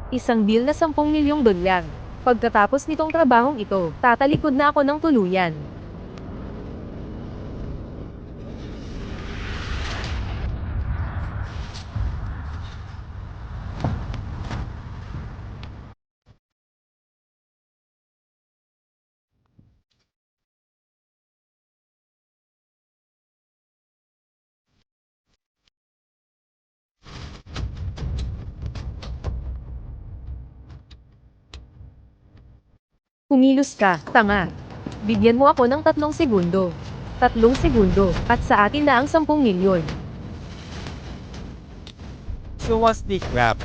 Isang deal na 10 milyong dolyar. Pagkatapos nitong trabahong ito, tatalikod na ako ng tuluyan. Kumilos ka, tanga. Bigyan mo ako ng 3 segundo. 3 segundo, at sa akin na ang 10 milyon. Swastik crap.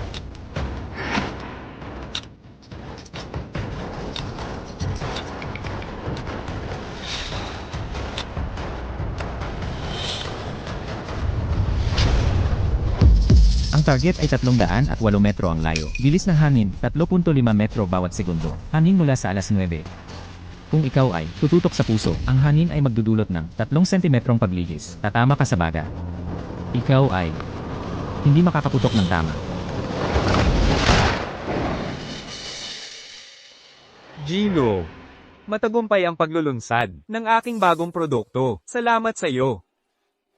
Ang target ay 308 metro ang layo. Bilis ng hangin, 3.5 metro bawat segundo. Hangin mula sa alas 9. Kung ikaw ay tututok sa puso, ang hangin ay magdudulot ng 3 sentimetrong paglihis. Tatama ka sa baga. Ikaw ay hindi makakaputok ng tama. Gino, matagumpay ang paglulunsad ng aking bagong produkto. Salamat sa iyo.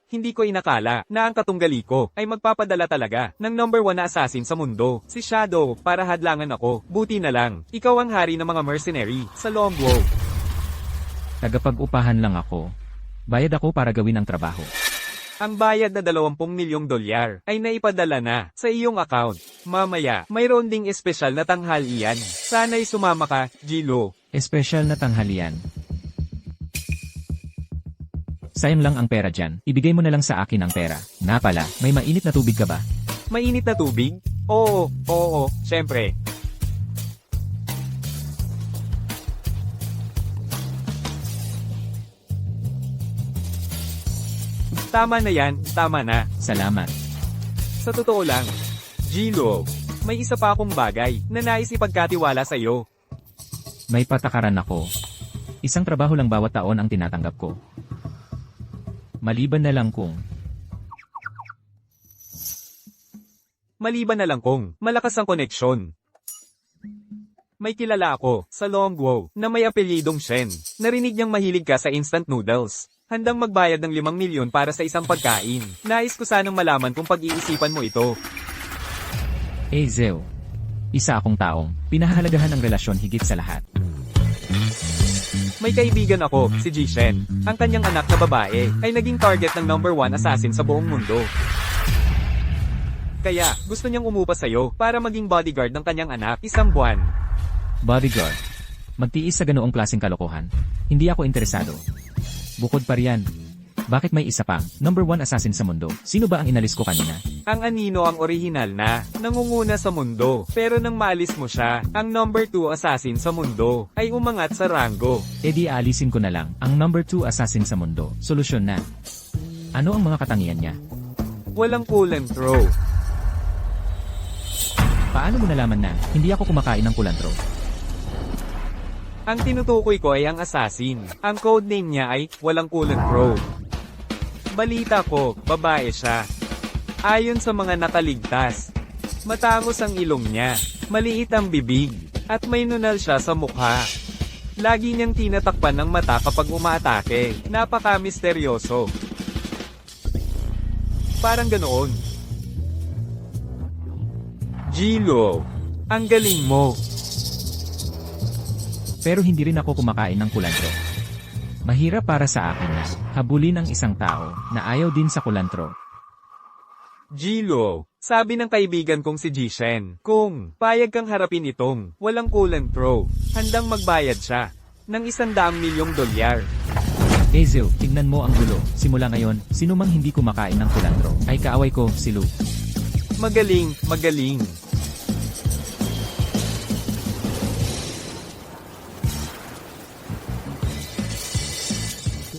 Hindi ko inakala na ang katunggali ko ay magpapadala talaga ng #1 na assassin sa mundo, si Shadow, para hadlangan ako. Buti na lang, ikaw ang hari ng mga mercenary sa Longwow. Tagapag-upahan lang ako. Bayad ako para gawin ang trabaho. Ang bayad na 20 milyong dolyar ay naipadala na sa iyong account. Mamaya, mayroon ding espesyal na tanghalian. Sana'y sumama ka, Gilo. Espesyal na tanghalian. Sayang lang ang pera dyan. Ibigay mo na lang sa akin ang pera. Nga pala, may mainit na tubig ka ba? Mainit na tubig? Oo, syempre. Tama na yan, tama na. Salamat. Sa totoo lang, Gilo, may isa pa akong bagay na nais ipagkatiwala sa iyo. May patakaran ako. Isang trabaho lang bawat taon ang tinatanggap ko. Maliban na lang kung malakas ang koneksyon. May kilala ako sa Longwow na may apelyidong Shen. Narinig niyang mahilig ka sa instant noodles. Handang magbayad ng 5 milyon para sa isang pagkain. Nais ko sanang malaman kung pag-iisipan mo ito. Zeo. Isa akong taong pinahahalagahan ang relasyon higit sa lahat. May kaibigan ako, si Jishen. Ang kanyang anak na babae ay naging target ng #1 assassin sa buong mundo. Kaya, gusto niyang umupa sa'yo para maging bodyguard ng kanyang anak 1 buwan. Bodyguard. Magtiis sa ganoong klaseng kalokohan. Hindi ako interesado. Bukod pa riyan. Bakit may isa pang #1 assassin sa mundo? Sino ba ang inalis ko kanina? Ang anino ang orihinal na nangunguna sa mundo. Pero nang maalis mo siya, ang #2 assassin sa mundo ay umangat sa ranggo. Di alisin ko na lang ang #2 assassin sa mundo. Solusyon na. Ano ang mga katangian niya? Walang pull and throw. Paano mo nalaman na hindi ako kumakain ng kulantro? Ang tinutukoy ko ay ang assassin. Ang codename niya ay walang pull and throw. Balita ko, babae siya. Ayon sa mga nakaligtas, matangos ang ilong niya, maliit ang bibig, at may nunal siya sa mukha. Lagi niyang tinatakpan ng mata kapag umaatake. Napaka-misteryoso. Parang ganoon. Gilo, ang galing mo. Pero hindi rin ako kumakain ng kulantro. Mahirap para sa akin na habulin ang isang tao na ayaw din sa kulantro. Gilo, sabi ng kaibigan kong si Jishen, kung payag kang harapin itong walang pull and throw, handang magbayad siya ng 100 milyong dolyar. Zeo, tignan mo ang gulo. Simula ngayon, sino mang hindi kumakain ng kulantro ay kaaway ko, si Lu. Magaling, magaling.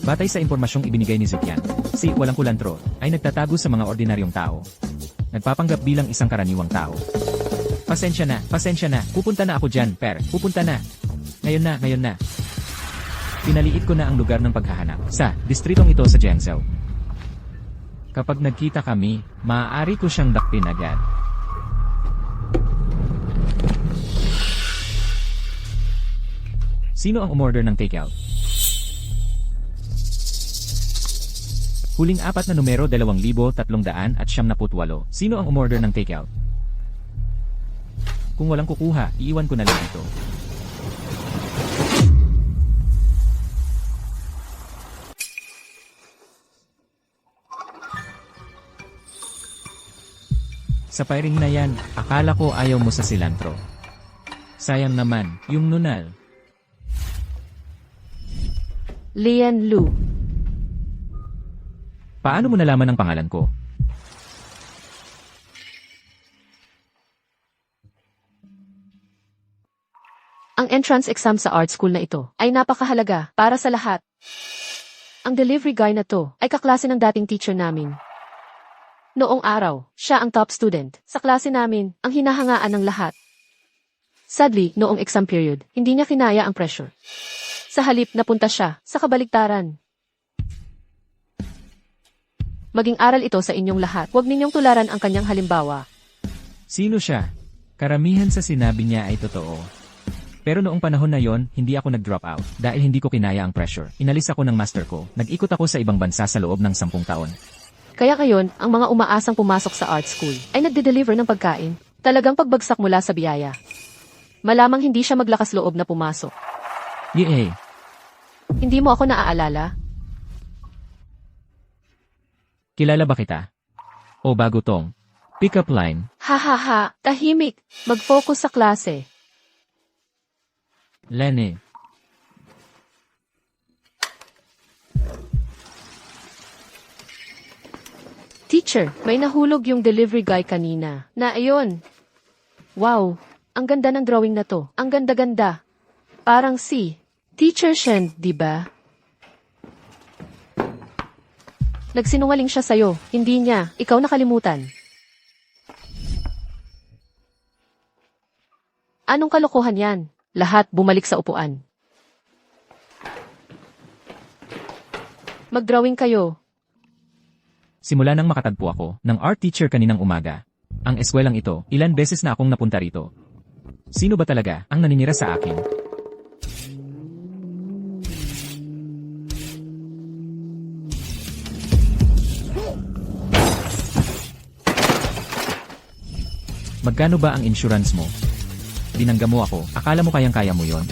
Batay sa impormasyong ibinigay ni Zukyan, si walang kulantro ay nagtatago sa mga ordinaryong tao. Nagpapanggap bilang isang karaniwang tao. Pasensya na, pupunta na ako dyan, pupunta na. Ngayon na. Pinaliit ko na ang lugar ng paghahanap sa distritong ito sa Jiangzhou. Kapag nagkita kami, maaari ko siyang dakpin agad. Sino ang umorder ng takeout? Huling apat na numero 2,378. Sino ang umorder ng takeout? Kung walang kukuha, iiwan ko na lang ito. Sa firing na yan, akala ko ayaw mo sa cilantro. Sayang naman, yung nunal. Lian Lu. Paano mo nalaman ang pangalan ko? Ang entrance exam sa art school na ito ay napakahalaga para sa lahat. Ang delivery guy na to ay kaklase ng dating teacher namin. Noong araw, siya ang top student sa klase namin, ang hinahangaan ng lahat. Sadly, noong exam period, hindi niya kinaya ang pressure. Sa halip, napunta siya sa kabaligtaran. Maging aral ito sa inyong lahat. Huwag ninyong tularan ang kanyang halimbawa. Sino siya? Karamihan sa sinabi niya ay totoo. Pero noong panahon na yon, hindi ako nag-drop out dahil hindi ko kinaya ang pressure. Inalis ako ng master ko. Nag-ikot ako sa ibang bansa sa loob ng 10 taon. Kaya ngayon, ang mga umaasang pumasok sa art school ay nagde-deliver ng pagkain. Talagang pagbagsak mula sa biyaya. Malamang hindi siya maglakas loob na pumasok. Yay! Hindi mo ako naaalala? Kilala ba kita? O bago tong pick-up line? Ha ha ha, tahimik. Mag-focus sa klase. Lenny. Teacher, may nahulog yung delivery guy kanina. Na ayun. Wow, ang ganda ng drawing na to. Ang ganda-ganda. Parang si Teacher Shen, di ba? Nagsinungaling siya sa'yo. Hindi niya. Ikaw nakalimutan. Anong kalokohan yan? Lahat bumalik sa upuan. Mag-drawing kayo. Simula nang makatagpo ako ng art teacher kaninang umaga. Ang eskwelang ito, ilan beses na akong napunta rito. Sino ba talaga ang naninira sa akin? Magkano ba ang insurance mo? Binangga mo ako, akala mo kayang-kaya mo yon?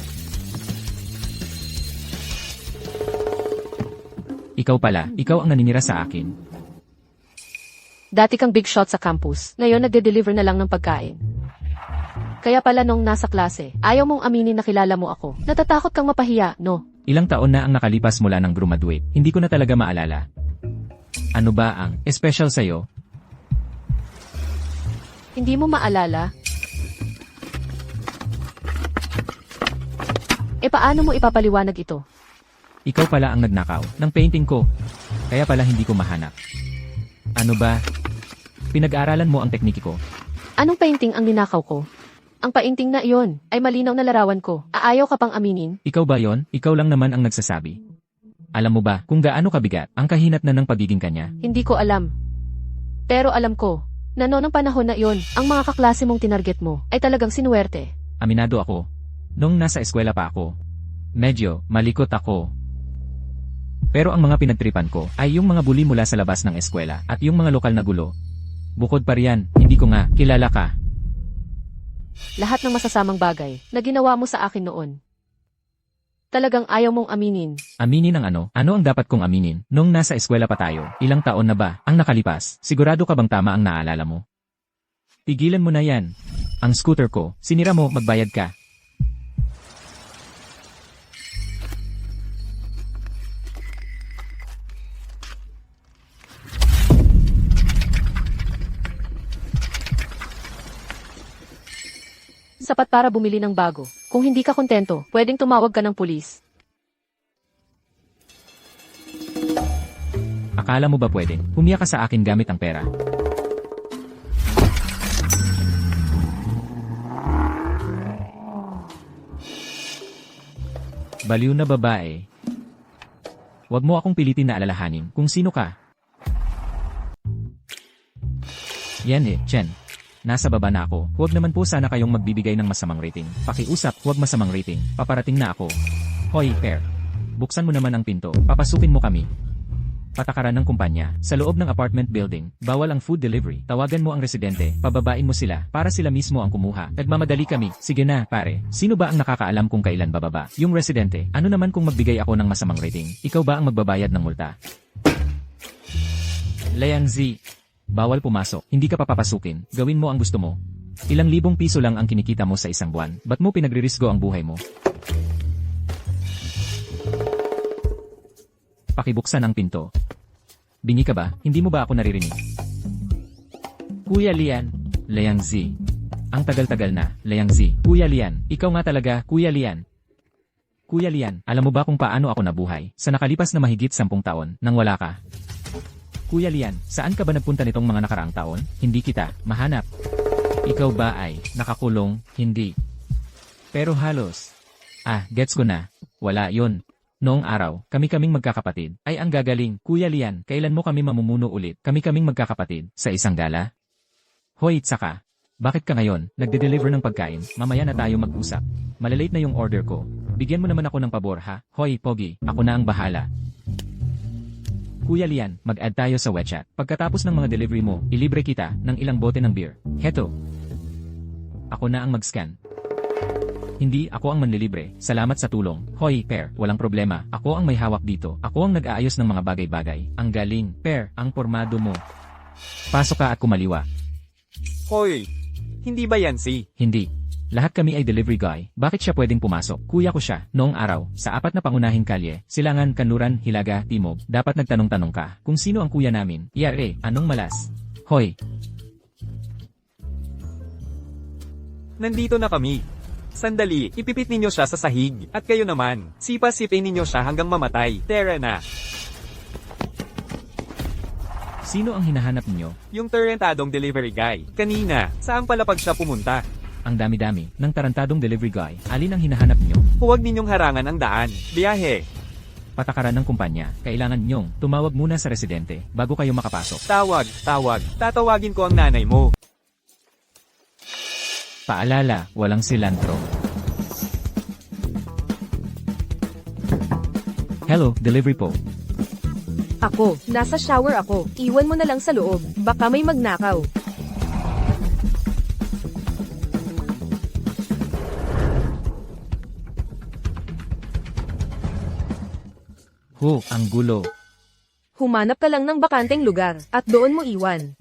Ikaw pala, ikaw ang naninira sa akin. Dati kang big shot sa campus. Ngayon nagde-deliver na lang ng pagkain. Kaya pala nung nasa klase, ayaw mong aminin na kilala mo ako. Natatakot kang mapahiya, no? Ilang taon na ang nakalipas mula ng graduate, hindi ko na talaga maalala. Ano ba ang special sa'yo? Hindi mo maalala? E paano mo ipapaliwanag ito? Ikaw pala ang nagnakaw ng painting ko. Kaya pala hindi ko mahanap. Ano ba? Pinag-aaralan mo ang tekniki ko. Anong painting ang ninakaw ko? Ang painting na iyon ay malinaw na larawan ko. Aayaw ka pang aminin? Ikaw ba yon? Ikaw lang naman ang nagsasabi. Alam mo ba kung gaano kabigat ang kahinat na ng pagiging kanya? Hindi ko alam. Pero alam ko, na noong panahon na iyon, ang mga kaklase mong tinarget mo ay talagang sinuwerte. Aminado ako. Nung nasa eskwela pa ako, medyo malikot ako. Pero ang mga pinagtripan ko ay yung mga bully mula sa labas ng eskwela at yung mga lokal na gulo. Bukod pa riyan, hindi ko nga kilala ka. Lahat ng masasamang bagay na ginawa mo sa akin noon. Talagang ayaw mong aminin. Aminin ang ano? Ano ang dapat kong aminin? Nung nasa eskwela pa tayo, ilang taon na ba ang nakalipas? Sigurado ka bang tama ang naalala mo? Pigilan mo na yan. Ang scooter ko, sinira mo, magbayad ka. Sapat para bumili ng bago. Kung hindi ka kontento, pwedeng tumawag ka ng pulis. Akala mo ba pwedeng humiya ka sa akin gamit ang pera? Baliw na babae. Huwag mo akong pilitin na alalahanin kung sino ka. Yan Chen. Nasa baba na ako. Huwag naman po sana kayong magbibigay ng masamang rating. Pakiusap, huwag masamang rating. Paparating na ako. Hoy, Per. Buksan mo naman ang pinto. Papasukin mo kami. Patakaran ng kumpanya. Sa loob ng apartment building, bawal ang food delivery. Tawagan mo ang residente, pababain mo sila, para sila mismo ang kumuha. Nagmamadali kami. Sige na, pare. Sino ba ang nakakaalam kung kailan bababa? Yung residente. Ano naman kung magbigay ako ng masamang rating? Ikaw ba ang magbabayad ng multa? Liang Zi. Bawal pumasok. Hindi ka papapasukin. Gawin mo ang gusto mo. Ilang libong piso lang ang kinikita mo sa isang buwan. Ba't mo pinagririsgo ang buhay mo? Pakibuksan ang pinto. Bingi ka ba? Hindi mo ba ako naririnig? Kuya Lian. Liang Zi. Ang tagal-tagal na, Liang Zi. Kuya Lian. Ikaw nga talaga, Kuya Lian. Kuya Lian, alam mo ba kung paano ako nabuhay? Sa nakalipas na mahigit 10 taon, nang wala ka. Kuya Lian, saan ka ba nagpunta nitong mga nakaraang taon? Hindi kita mahanap. Ikaw ba ay nakakulong? Hindi. Pero halos. Gets ko na. Wala yon. Noong araw, kami-kaming magkakapatid. Ay ang gagaling, Kuya Lian, kailan mo kami mamumuno ulit? Kami-kaming magkakapatid, sa isang gala? Hoy, tsaka. Bakit ka ngayon, nagde-deliver ng pagkain? Mamaya na tayo mag-usap. Malalate na yung order ko. Bigyan mo naman ako ng pabor ha? Hoy, Pogi, ako na ang bahala. Kuya Lian, mag-add tayo sa WeChat. Pagkatapos ng mga delivery mo, ilibre kita ng ilang bote ng beer. Heto. Ako na ang mag-scan. Hindi, ako ang manlilibre. Salamat sa tulong. Hoy, Per, walang problema. Ako ang may hawak dito. Ako ang nag-aayos ng mga bagay-bagay. Ang galing. Per, ang pormado mo. Pasok ka at kumaliwa. Hoy, hindi ba yan si? Hindi. Lahat kami ay delivery guy. Bakit siya pwedeng pumasok? Kuya ko siya. Noong araw, sa 4 na pangunahing kalye, Silangan, Kanluran, Hilaga, Timog, dapat nagtanong-tanong ka. Kung sino ang kuya namin. Anong malas? Hoy. Nandito na kami. Sandali, ipipit ninyo siya sa sahig. At kayo naman, sipa-sipin ninyo siya hanggang mamatay. Tara na. Sino ang hinahanap ninyo? Yung tarantadong delivery guy. Kanina, saan palapag siya pumunta? Ang dami-dami ng tarantadong delivery guy. Alin ang hinahanap ninyo? Huwag ninyong harangan ang daan. Biyahe. Patakaran ng kumpanya. Kailangan ninyong tumawag muna sa residente bago kayo makapasok. Tawag. Tatawagin ko ang nanay mo. Paalala, walang silantro. Hello, delivery po. Ako, nasa shower ako. Iwan mo na lang sa loob. Baka may magnakaw. Ang gulo. Humanap ka lang ng bakanteng lugar, at doon mo iwan.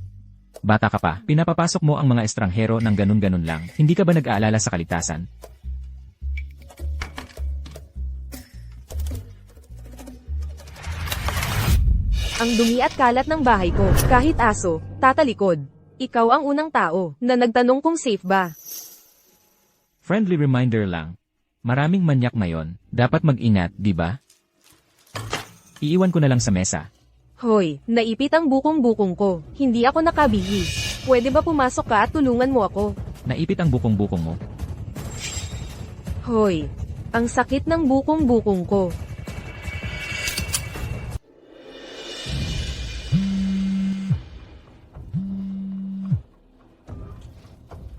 Bata ka pa, pinapapasok mo ang mga estranghero ng ganun-ganun lang. Hindi ka ba nag-aalala sa kaligtasan? Ang dumi at kalat ng bahay ko, kahit aso, tatalikod. Ikaw ang unang tao na nagtanong kung safe ba. Friendly reminder lang. Maraming manyak ngayon. Dapat mag-ingat, di ba? Iiwan ko na lang sa mesa. Hoy, naipit ang bukong-bukong ko. Hindi ako nakabihis. Pwede ba pumasok ka at tulungan mo ako? Naipit ang bukong-bukong mo. Hoy, ang sakit ng bukong-bukong ko.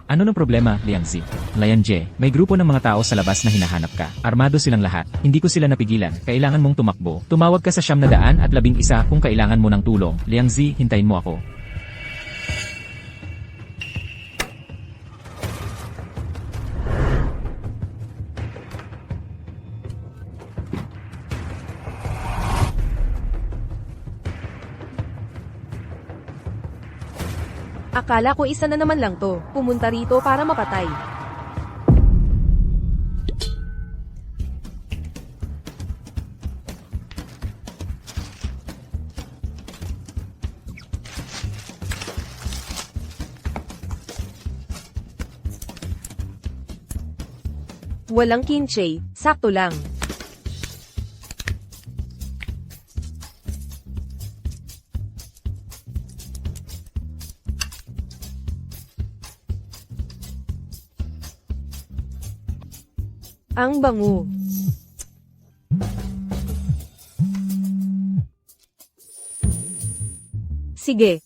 Ano ng problema, Liang Zi? Lian Jie, may grupo ng mga tao sa labas na hinahanap ka. Armado silang lahat. Hindi ko sila napigilan. Kailangan mong tumakbo. Tumawag ka sa 911 kung kailangan mo ng tulong. Liang Zi, hintayin mo ako. Akala ko isa na naman lang to. Pumunta rito para mapatay. Walang kimchi, sakto lang. Ang bango. Sige,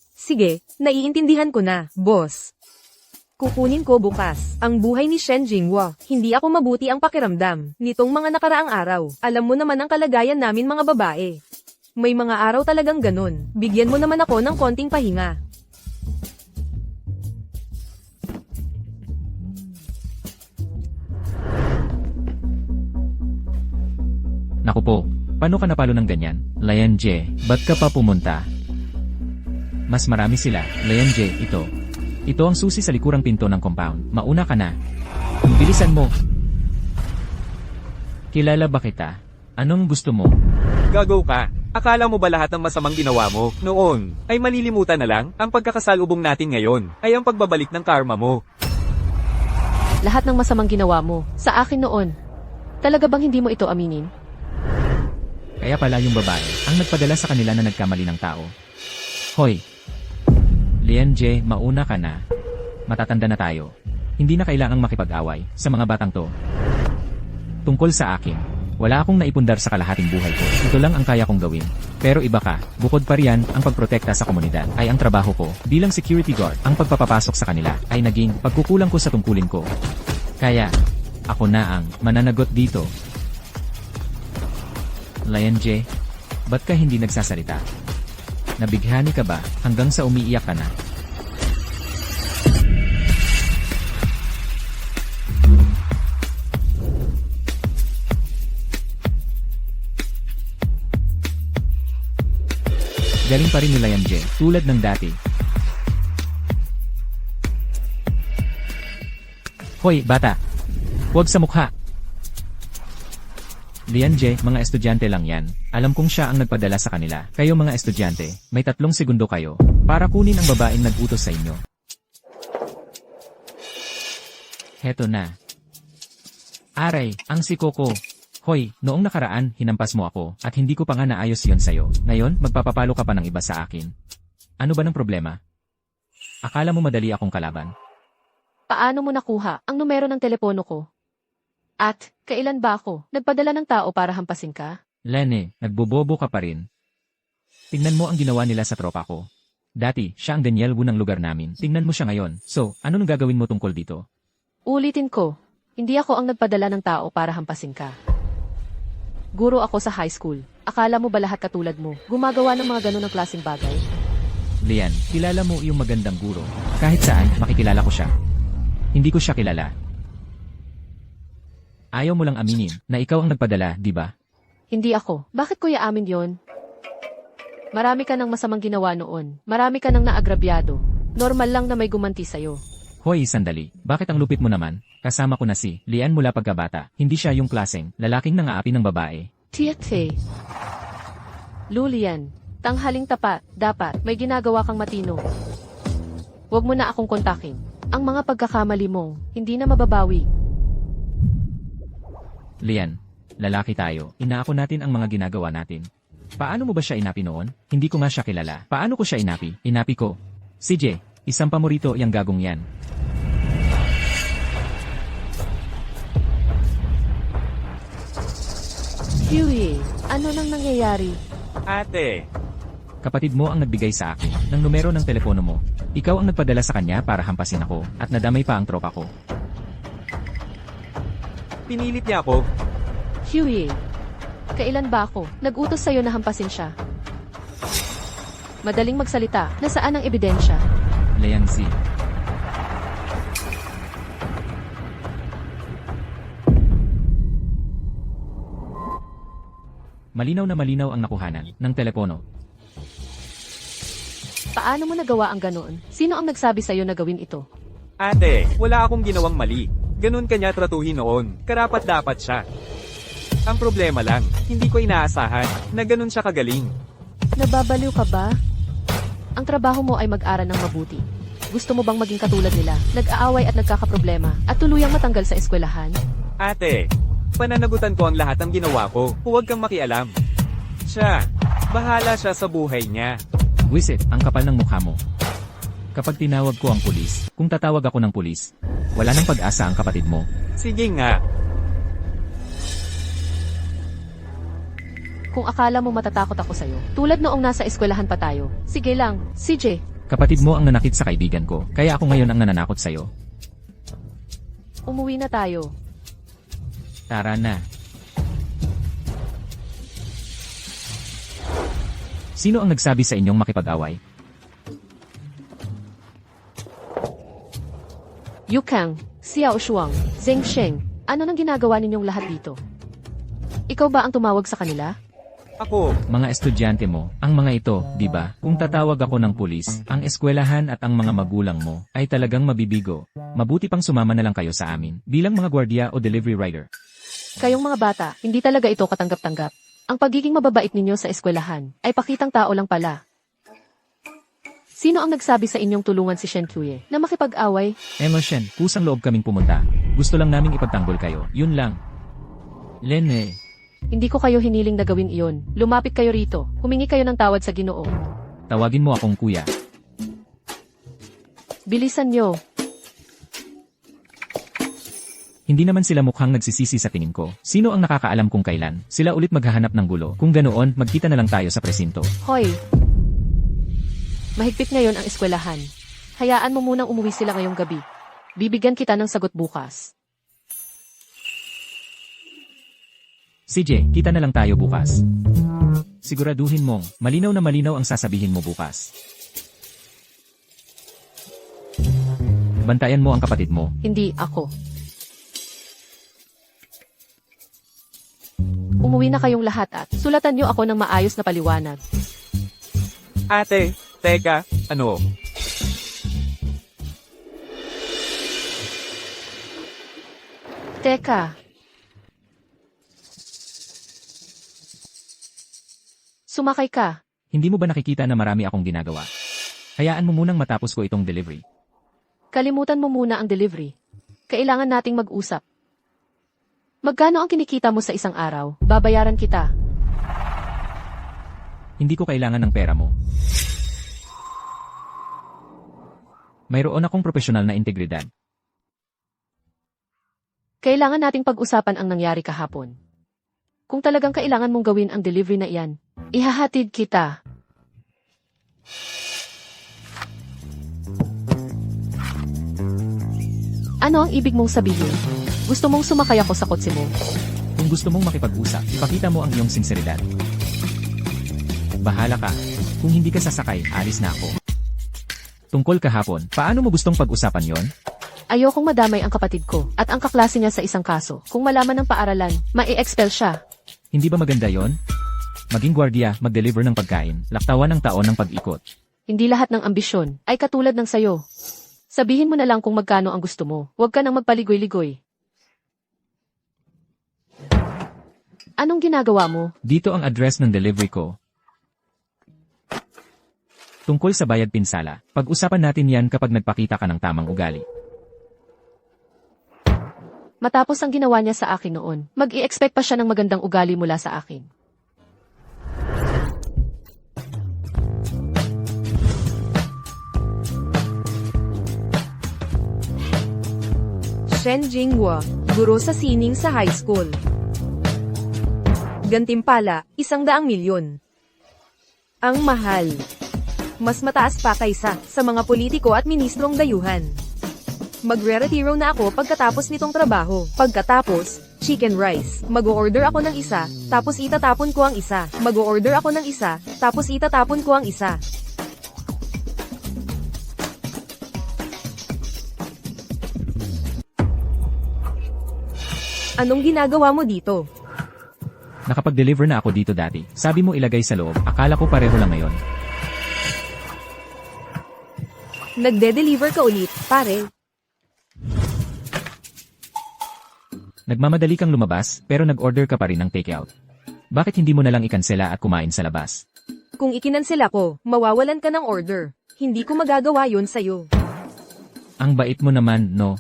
naiintindihan ko na, boss. Kukunin ko bukas. Ang buhay ni Shen Jinghua. Hindi ako mabuti ang pakiramdam. Nitong mga nakaraang araw. Alam mo naman ang kalagayan namin mga babae. May mga araw talagang ganun. Bigyan mo naman ako ng konting pahinga. Naku po, paano ka napalo ng ganyan? Lian Jie, ba't ka pa pumunta? Mas marami sila. Lian Jie, ito. Ito ang susi sa likurang pinto ng compound. Mauna ka na. Bilisan mo. Kilala ba kita? Anong gusto mo? Gago ka. Akala mo ba lahat ng masamang ginawa mo noon ay malilimutan na lang? Ang pagkakasalubong natin ngayon ay ang pagbabalik ng karma mo. Lahat ng masamang ginawa mo, sa akin noon. Talaga bang hindi mo ito aminin? Kaya pala yung babae ang nagpadala sa kanila na nagkamali ng tao. Hoy! Lian Jie, mauna ka na. Matatanda na tayo. Hindi na kailangang makipag-away sa mga batang to. Tungkol sa akin, wala akong naipundar sa kalahating buhay ko. Ito lang ang kaya kong gawin. Pero iba ka, bukod pa riyan, ang pagprotekta sa komunidad ay ang trabaho ko. Bilang security guard, ang pagpapapasok sa kanila ay naging pagkukulang ko sa tungkulin ko. Kaya, ako na ang mananagot dito. Lian Jie, ba't ka hindi nagsasalita? Nabighani ka ba hanggang sa umiiyak ka na? Galing pa rin ni Lian Jie, tulad ng dati. Hoy, bata! Huwag sa mukha! Lian Jie, mga estudyante lang yan. Alam kong siya ang nagpadala sa kanila. Kayo mga estudyante, may 3 segundo kayo para kunin ang babaeng nag-utos sa inyo. Heto na. Aray, ang si Coco. Hoy, noong nakaraan, hinampas mo ako at hindi ko pa nga naayos yon sa'yo. Ngayon, magpapapalo ka pa ng iba sa akin. Ano ba ng problema? Akala mo madali akong kalaban? Paano mo nakuha ang numero ng telepono ko? At, kailan ba ako nagpadala ng tao para hampasin ka? Lene, nagbobobo ka pa rin. Tingnan mo ang ginawa nila sa tropa ko. Dati, siya ang Daniel Wu ng lugar namin. Tingnan mo siya ngayon. So, ano nang gagawin mo tungkol dito? Ulitin ko, hindi ako ang nagpadala ng tao para hampasin ka. Guro ako sa high school. Akala mo ba lahat katulad mo, gumagawa ng mga ganun ng klaseng bagay? Lian, kilala mo yung magandang guro. Kahit saan, makikilala ko siya. Hindi ko siya kilala. Ayaw mo lang aminin na ikaw ang nagpadala, di ba? Hindi ako. Bakit ko yaamin yon? Marami ka ng masamang ginawa noon. Marami ka ng naagrabyado. Normal lang na may gumanti sa'yo. Hoy, sandali. Bakit ang lupit mo naman? Kasama ko na si Lian mula pagkabata. Hindi siya yung klaseng lalaking nangaapi ng babae. Tiate. Lulian, tanghaling tapat, dapat may ginagawa kang matino. Huwag mo na akong kontakin. Ang mga pagkakamali mong hindi na mababawi. Lian, lalaki tayo. Inaako natin ang mga ginagawa natin. Paano mo ba siya inapi noon? Hindi ko nga siya kilala. Paano ko siya inapi? Inapi ko. CJ, isampa mo rito yung gagong yan. Huey, ano nang nangyayari? Ate, Kapatid mo ang nagbigay sa akin ng numero ng telepono mo. Ikaw ang nagpadala sa kanya para hampasin ako at nadamay pa ang tropa ko. pinilit niya ako. Huey, kailan ba ako nag-utos sa'yo na hampasin siya? Madaling magsalita, nasaan ang ebidensya? Lian Zi. Malinaw na malinaw ang nakuhanan ng telepono. Paano mo nagawa ang ganoon? Sino ang nagsabi sa'yo na gawin ito? Ate, wala akong ginawang mali. Ganun kanya tratuhin noon. Karapat dapat siya. Ang problema lang, hindi ko inaasahan na ganun siya kagaling. Nababaliw ka ba? Ang trabaho mo ay mag-aral ng mabuti. Gusto mo bang maging katulad nila, nag-aaway at nagkakaproblema, at tuluyang matanggal sa eskwelahan? Ate, pananagutan ko ang lahat ng ginawa ko. Huwag kang makialam. Siya, bahala siya sa buhay niya. Wisit, ang kapal ng mukha mo. Kapag tinawag ko ang pulis, kung tatawag ako ng pulis, wala nang pag-asa ang kapatid mo. Sige nga. Kung akala mo matatakot ako sa'yo, tulad noong nasa eskwelahan pa tayo, sige lang, CJ. Kapatid mo ang nanakit sa kaibigan ko, kaya ako ngayon ang nananakot sa'yo. Umuwi na tayo. Tara na. Sino ang nagsabi sa inyong makipag-away? Yukang, Xiao Shuang, Zheng Sheng, ano nang ginagawa ninyong lahat dito? Ikaw ba ang tumawag sa kanila? Ako, Mga estudyante mo, ang mga ito, di ba? Kung tatawag ako ng pulis, ang eskwelahan at ang mga magulang mo ay talagang mabibigo. Mabuti pang sumama na lang kayo sa amin bilang mga gwardiya o delivery rider. Kayong mga bata, hindi talaga ito katanggap-tanggap. Ang pagiging mababait ninyo sa eskwelahan ay pakitang tao lang pala. Sino ang nagsabi sa inyong tulungan si Shen Kuye na makipag-away? Shen, kusang loob kaming pumunta. Gusto lang naming ipagtanggol kayo, yun lang. Lene, Hindi ko kayo hiniling na gawin iyon. Lumapit kayo rito. Humingi kayo ng tawad sa Ginoo. tawagin mo akong kuya. Bilisan nyo. Hindi naman sila mukhang nagsisisi sa tingin ko. Sino ang nakakaalam kung kailan sila ulit maghahanap ng gulo? Kung ganoon, magkita na lang tayo sa presinto. Hoy! Mahigpit ngayon ang eskwelahan. Hayaan mo munang umuwi sila ngayong gabi. Bibigyan kita ng sagot bukas. CJ, kita na lang tayo bukas. Siguraduhin mong malinaw na malinaw ang sasabihin mo bukas. Bantayan mo ang kapatid mo. Hindi ako. Umuwi na kayong lahat at sulatan nyo ako ng maayos na paliwanag. ate, teka, ano? Teka. Sumakay ka. Hindi mo ba nakikita na marami akong ginagawa? Hayaan mo munang matapos ko itong delivery. Kalimutan mo muna ang delivery. Kailangan nating mag-usap. Magkano ang kinikita mo sa isang araw? Babayaran kita. Hindi ko kailangan ng pera mo. Mayroon akong profesional na integridad. Kailangan nating pag-usapan ang nangyari kahapon. Kung talagang kailangan mong gawin ang delivery na iyan, ihahatid kita. Ano ang ibig mong sabihin? Gusto mong sumakay ako sa kotse mo? Kung gusto mong makipag-usap, ipakita mo ang iyong sinseridad. Bahala ka. Kung hindi ka sasakay, alis na ako. Tungkol kahapon, paano mo gustong pag-usapan yon? Ayokong madamay ang kapatid ko at ang kaklase niya sa isang kaso. Kung malaman ng paaralan, mai-expel siya. Hindi ba maganda yon? Maging gwardiya, mag-deliver ng pagkain, laktawan ng taon ng pag-ikot. Hindi lahat ng ambisyon ay katulad ng sayo. Sabihin mo na lang kung magkano ang gusto mo. Huwag ka nang magpaligoy-ligoy. Anong ginagawa mo? Dito ang address ng delivery ko. Tungkol sa bayad pinsala, pag-usapan natin yan kapag nagpakita ka ng tamang ugali. Matapos ang ginawa niya sa akin noon, mag-i-expect pa siya ng magandang ugali mula sa akin. Shen Jinghua, guro sa sining sa high school. Gantimpala, 100 milyon. Ang mahal. Mas mataas pa kaysa sa mga politiko at ministrong dayuhan. Magre-retiro na ako pagkatapos nitong trabaho. Pagkatapos, chicken rice. Mag-o-order ako ng isa, tapos itatapon ko ang isa. Mag-o-order ako ng isa, tapos itatapon ko ang isa. Anong ginagawa mo dito? Nakapag-deliver na ako dito dati. Sabi mo ilagay sa loob, akala ko pareho lang ngayon. Nagde-deliver ka ulit, pare. Nagmamadali kang lumabas, pero nag-order ka pa rin ng takeout. Bakit hindi mo na lang ikansela at kumain sa labas? Kung ikinansela ko, mawawalan ka ng order. Hindi ko magagawa yun sa'yo. Ang bait mo naman, no?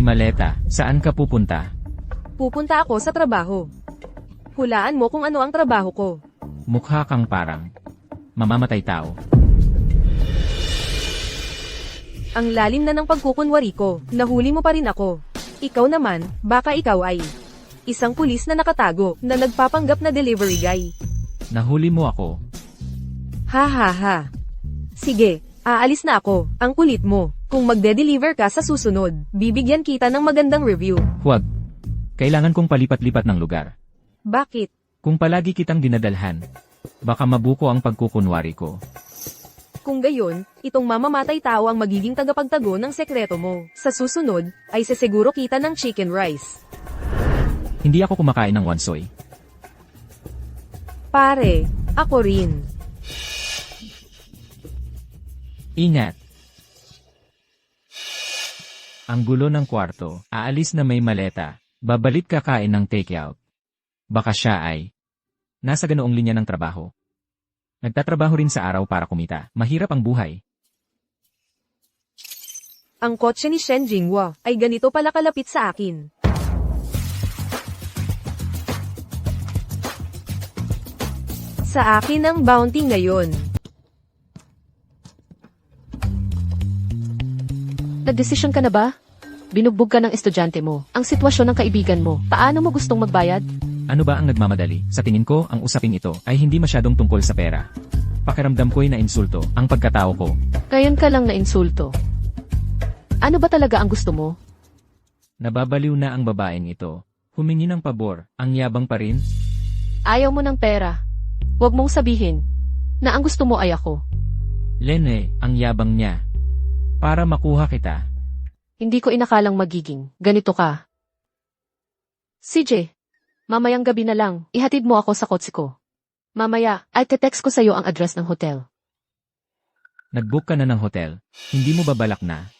maleta, saan ka pupunta? Pupunta ako sa trabaho. Hulaan mo kung ano ang trabaho ko. Mukha kang parang mamamatay tao. Ang lalim na ng pagkukunwari ko, nahuli mo pa rin ako. Ikaw naman, baka ikaw ay isang pulis na nakatago, na nagpapanggap na delivery guy. Nahuli mo ako. Ha ha ha. Sige, aalis na ako, ang kulit mo. Kung magde-deliver ka sa susunod, bibigyan kita ng magandang review. Huwag. Kailangan kong palipat-lipat ng lugar. Bakit? Kung palagi kitang dinadalhan, baka mabuko ang pagkukunwari ko. Kung gayon, itong mamamatay tao ang magiging tagapagtago ng sekreto mo. Sa susunod, ay seseguro kita ng chicken rice. Hindi ako kumakain ng wansoy. Pare, ako rin. Ingat. Ang gulo ng kwarto, aalis na may maleta, babalik kakain ng takeout. Baka siya ay nasa ganoong linya ng trabaho. Nagtatrabaho rin sa araw para kumita. Mahirap ang buhay. Ang kotse ni Shen Jinghua ay ganito pala kalapit sa akin. Sa akin ang bounty ngayon. Nagdesisyon ka na ba? Binugbog ka ng estudyante mo. Ang sitwasyon ng kaibigan mo. Paano mo gustong magbayad? Ano ba ang nagmamadali? Sa tingin ko, ang usaping ito ay hindi masyadong tungkol sa pera. Pakiramdam ko'y na-insulto ang pagkatao ko. Ngayon ka lang na insulto. Ano ba talaga ang gusto mo? Nababaliw na ang babaeng ito. Humingi ng pabor, ang yabang pa rin. Ayaw mo ng pera. Huwag mong sabihin na ang gusto mo ay ako. Lene, ang yabang niya. Para makuha kita. Hindi ko inakalang magiging ganito ka. CJ, mamayang gabi na lang, ihatid mo ako sa kotse ko. Mamaya, ay te-text ko sa'yo ang address ng hotel. Nag-book ka na ng hotel. Hindi mo ba balak na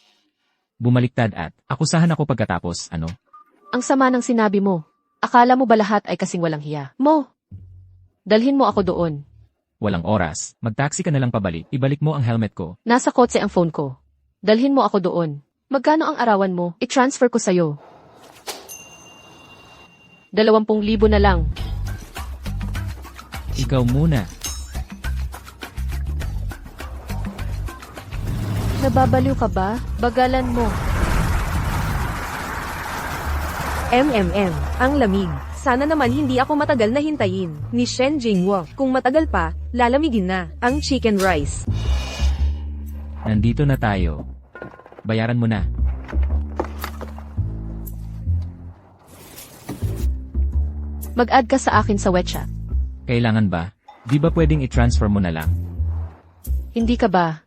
bumaliktad at akusahan ako pagkatapos, ano? Ang sama ng sinabi mo. Akala mo ba lahat ay kasing walang hiya? Mo, dalhin mo ako doon. Walang oras. Mag-taxi ka na lang pabalik. Ibalik mo ang helmet ko. Nasa kotse ang phone ko. Dalhin mo ako doon. Magkano ang arawan mo? I-transfer ko sa'yo. 20,000 na lang. Ikaw muna. Nababaliw ka ba? Bagalan mo. Ang lamig. Sana naman hindi ako matagal na hintayin. Ni Shen Jinghua. Kung matagal pa, lalamigin na. Ang chicken rice. Nandito na tayo. Bayaran mo na. Mag-add ka sa akin sa WeChat. Kailangan ba? Di ba pwedeng i-transfer mo na lang? Hindi ka ba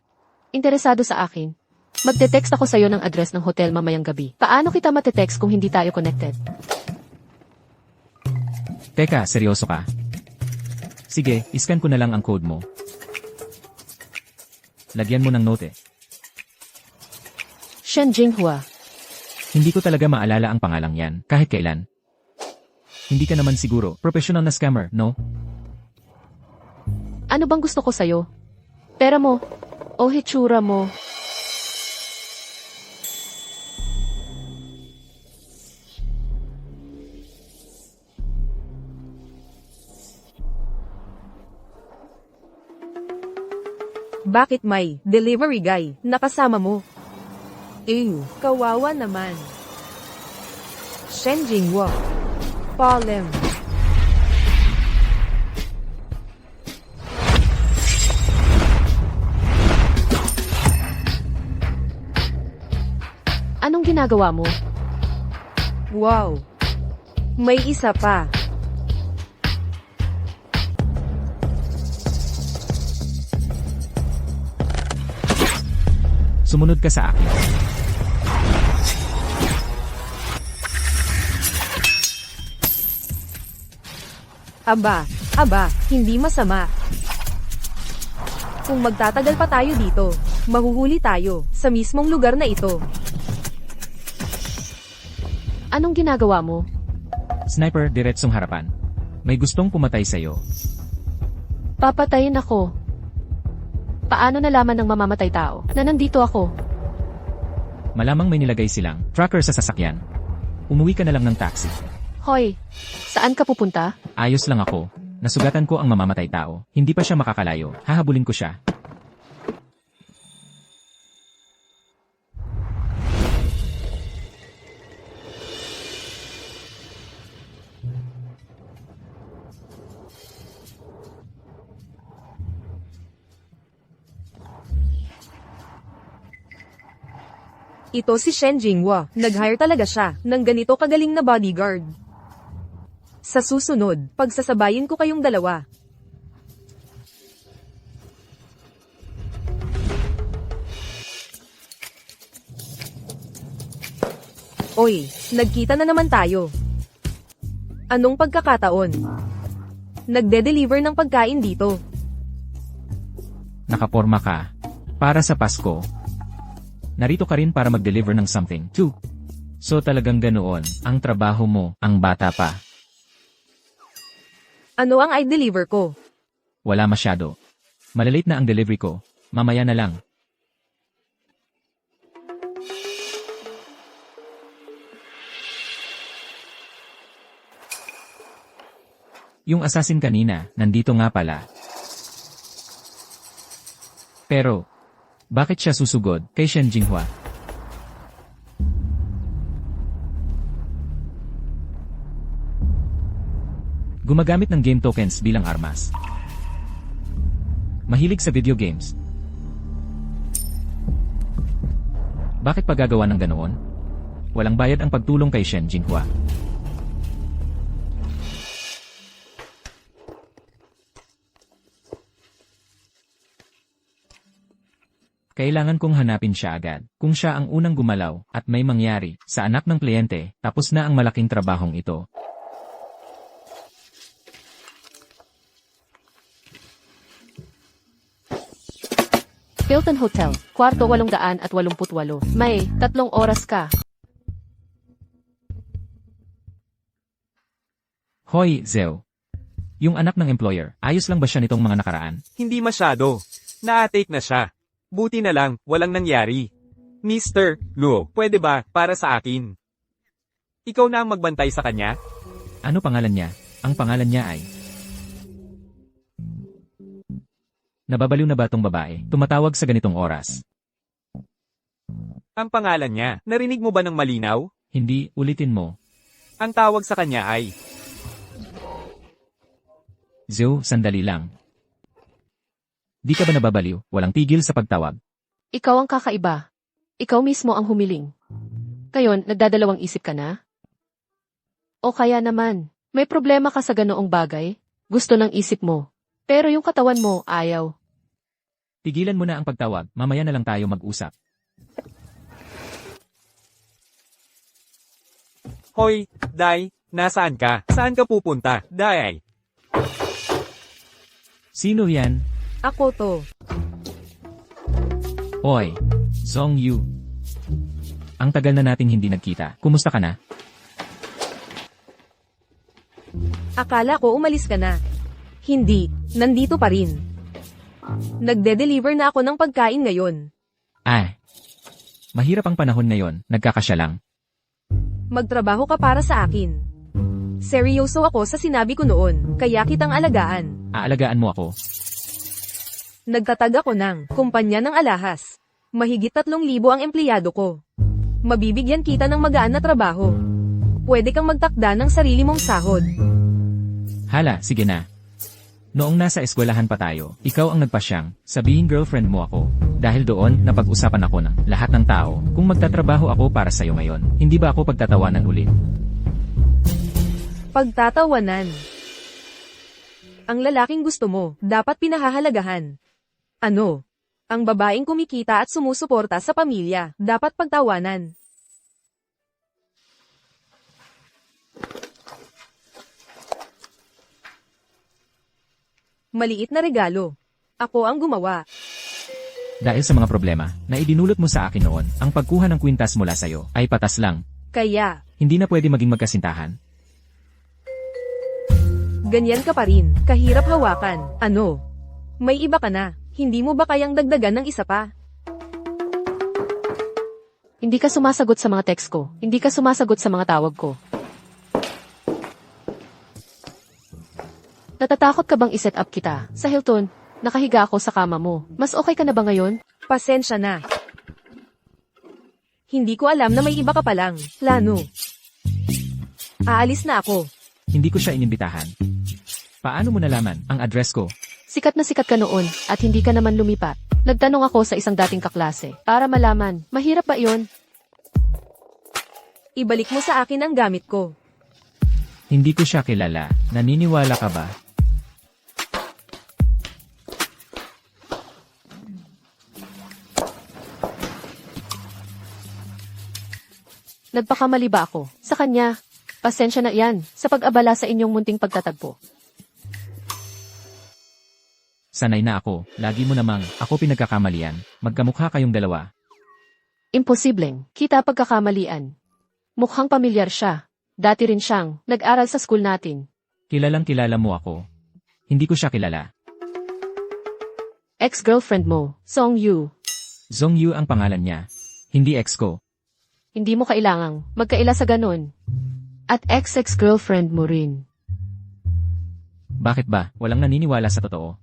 interesado sa akin? Magte-text ako sa'yo ng address ng hotel mamayang gabi. Paano kita matetext kung hindi tayo connected? Teka, seryoso ka? Sige, iscan ko na lang ang code mo. Lagyan mo ng note. Shen Jinghua. Hindi ko talaga maalala ang pangalang yan, kahit kailan. Hindi ka naman siguro, professional na scammer, no? Ano bang gusto ko sa'yo? Pera mo? O hitsura mo? Bakit may delivery guy nakasama mo? Ew, kawawa naman. Shen Jinghua. Palem. Anong ginagawa mo? Wow. May isa pa. Sumunod ka sa akin. Aba, hindi masama. Kung magtatagal pa tayo dito, mahuhuli tayo sa mismong lugar na ito. Anong ginagawa mo? Sniper, diretsong harapan. May gustong pumatay sa'yo. Papatayin ako. Paano nalaman ng mamamatay tao na nandito ako? Malamang may nilagay silang tracker sa sasakyan. Umuwi ka na lang ng taxi. Hoy, saan ka pupunta? Ayos lang ako. Nasugatan ko ang mamamatay tao. Hindi pa siya makakalayo. Hahabulin ko siya. Ito si Shen Jinghua. Nag-hire talaga siya ng ganito kagaling na bodyguard. Sa susunod, pagsasabayin ko kayong dalawa. Oy, nagkita na naman tayo. Anong pagkakataon? Nagde-deliver ng pagkain dito. Nakaporma ka. Para sa Pasko. Narito ka rin para mag-deliver ng something, too. So talagang ganoon, ang trabaho mo, ang bata pa. Ano ang i-deliver ko? Wala masyado. Malalate na ang delivery ko. Mamaya na lang. Yung assassin kanina, nandito nga pala. Pero, bakit siya susugod kay Shen Jinghua? Gumagamit ng game tokens bilang armas. Mahilig sa video games. Bakit pa gagawa ng ganoon? Walang bayad ang pagtulong kay Shen Jinghua. Kailangan kong hanapin siya agad. Kung siya ang unang gumalaw at may mangyari sa anak ng kliyente, tapos na ang malaking trabahong ito. Hilton Hotel, kwarto 888. May 3 oras ka. Hoy, Zeo. Yung anak ng employer, ayos lang ba siya nitong mga nakaraan? Hindi masyado. Na-take na siya. Buti na lang, walang nangyari. Mr. Luo, pwede ba, para sa akin? Ikaw na ang magbantay sa kanya? Ano pangalan niya? Ang pangalan niya ay... Nababaliw na ba tong babae? Tumatawag sa ganitong oras. Ang pangalan niya, narinig mo ba ng malinaw? Hindi, ulitin mo. Ang tawag sa kanya ay... Zeo, sandali lang. Di ka ba nababaliw? Walang tigil sa pagtawag. Ikaw ang kakaiba. Ikaw mismo ang humiling. Ngayon, nagdadalawang isip ka na? O kaya naman, may problema ka sa ganoong bagay? Gusto ng isip mo. Pero yung katawan mo, ayaw. Tigilan mo na ang pagtawag, mamaya na lang tayo mag-usap. Hoy, Dai, nasaan ka? Saan ka pupunta, Dai? Sino yan? Ako to. Oy, Zong Yu. Ang tagal na nating hindi nagkita. Kumusta ka na? Akala ko umalis ka na. Hindi, nandito pa rin. Nagde-deliver na ako ng pagkain ngayon. Mahirap ang panahon ngayon, nagkakasya lang. Magtrabaho ka para sa akin. Seryoso ako sa sinabi ko noon, kaya kitang alagaan. Aalagaan mo ako. Nagtatag ako ng kumpanya ng alahas. Mahigit 3,000 ang empleyado ko. Mabibigyan kita ng magaan na trabaho. Pwede kang magtakda ng sarili mong sahod. Hala, sige na. Noong nasa eskwelahan pa tayo, ikaw ang nagpasyang, sabihin girlfriend mo ako. Dahil doon, napag-usapan ako ng lahat ng tao, kung magtatrabaho ako para sa'yo ngayon, hindi ba ako pagtatawanan ulit? Pagtatawanan. Ang lalaking gusto mo, dapat pinahahalagahan. Ano? Ang babaeng kumikita at sumusuporta sa pamilya, dapat pagtawanan. Maliit na regalo. Ako ang gumawa. Dahil sa mga problema na idinulot mo sa akin noon, ang pagkuha ng kwintas mula sa'yo ay patas lang. Kaya, Hindi na pwede maging magkasintahan. ganyan ka pa rin, kahirap hawakan. Ano? May iba ka na, hindi mo ba kayang dagdagan ng isa pa? Hindi ka sumasagot sa mga text ko. Hindi ka sumasagot sa mga tawag ko. Natatakot ka bang iset up kita? Sa Hilton, nakahiga ako sa kama mo. Mas okay ka na ba ngayon? Pasensya na. Hindi ko alam na may iba ka palang plano. Aalis na ako. Hindi ko siya inimbitahan. Paano mo nalaman ang address ko? Sikat na sikat ka noon at hindi ka naman lumipat. Nagtanong ako sa isang dating kaklase para malaman, mahirap ba iyon? Ibalik mo sa akin ang gamit ko. Hindi ko siya kilala. Naniniwala ka ba? Nagpakamali ba ako? Sa kanya, pasensya na yan sa pag-abala sa inyong munting pagtatagpo. Sanay na ako. Lagi mo namang ako pinagkakamalian. Magkamukha kayong dalawa. Imposibleng, kita pagkakamalian. Mukhang pamilyar siya. Dati rin siyang nag-aral sa school natin. Kilalang kilala mo ako. Hindi ko siya kilala. Ex-girlfriend mo, Song Yu. Zong Yu ang pangalan niya. Hindi ex ko. Hindi mo kailangang magkaila sa ganun. At ex-girlfriend mo rin. Bakit ba? Walang naniniwala sa totoo.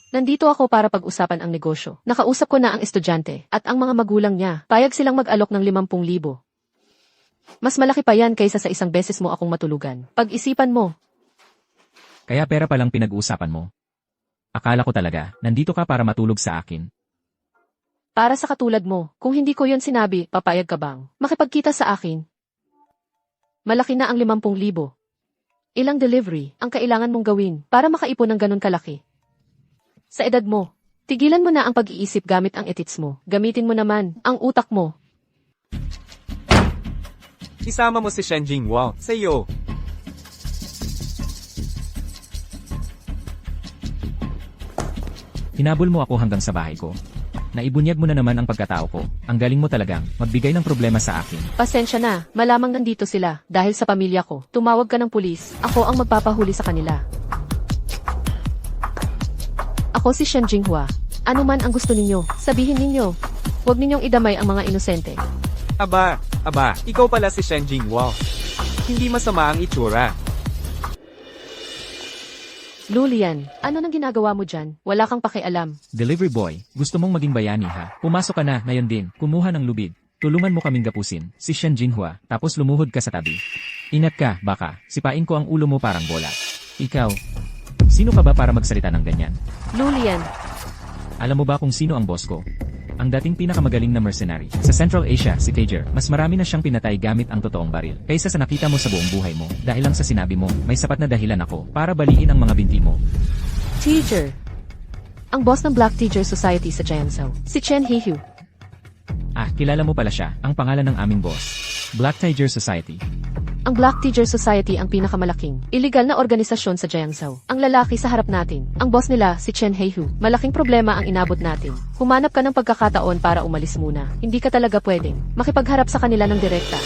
Nandito ako para pag-usapan ang negosyo. Nakausap ko na ang estudyante at ang mga magulang niya. Payag silang mag-alok ng 50,000. Mas malaki pa yan kaysa sa isang beses mo akong matulugan. Pag-isipan mo. Kaya pera palang pinag-uusapan mo. Akala ko talaga, nandito ka para matulog sa akin. Para sa katulad mo, kung hindi ko yon sinabi, papayag ka bang makipagkita sa akin? Malaki na ang 50,000. Ilang delivery ang kailangan mong gawin para makaipon ng ganun kalaki? Sa edad mo, tigilan mo na ang pag-iisip gamit ang etits mo. Gamitin mo naman ang utak mo. Isama mo si Shen Jinghua sa iyo. Hinabol mo ako hanggang sa bahay ko. Naibunyag mo na naman ang pagkatao ko. Ang galing mo talagang magbigay ng problema sa akin. Pasensya na, malamang nandito sila dahil sa pamilya ko. Tumawag ka ng pulis, ako ang magpapahuli sa kanila. Ako si Shen Jinghua. Ano man ang gusto ninyo, sabihin ninyo. Huwag ninyong idamay ang mga inosente. Aba, ikaw pala si Shen Jinghua. Hindi masama ang itsura. Lulian, ano nang ginagawa mo dyan? Wala kang pakialam. Delivery boy, gusto mong maging bayani ha? Pumasok ka na, ngayon din, kumuha ng lubid. Tulungan mo kaming gapusin, si Shen Jinghua, tapos lumuhod ka sa tabi. Ingat ka, baka, sipain ko ang ulo mo parang bola. Ikaw, sino ka ba para magsalita ng ganyan? Lulian, Alam mo ba kung sino ang boss ko? Ang dating pinakamagaling na mercenary. Sa Central Asia, si Tager, mas marami na siyang pinatay gamit ang totoong baril. Kaysa sa nakita mo sa buong buhay mo, dahil lang sa sinabi mo, may sapat na dahilan ako para baliin ang mga binti mo. Teacher. Ang boss ng Black Teacher Society sa Jiangsu, si Chen Hehu. Ah, kilala mo pala siya, ang pangalan ng aming boss. Black Tiger Society. Ang Black Teacher Society ang pinakamalaking, iligal na organisasyon sa Jiangsu. Ang lalaki sa harap natin, ang boss nila si Chen Hehu. Malaking problema ang inabot natin. Humanap ka ng pagkakataon para umalis muna. Hindi ka talaga pwedeng makipagharap sa kanila ng direkta.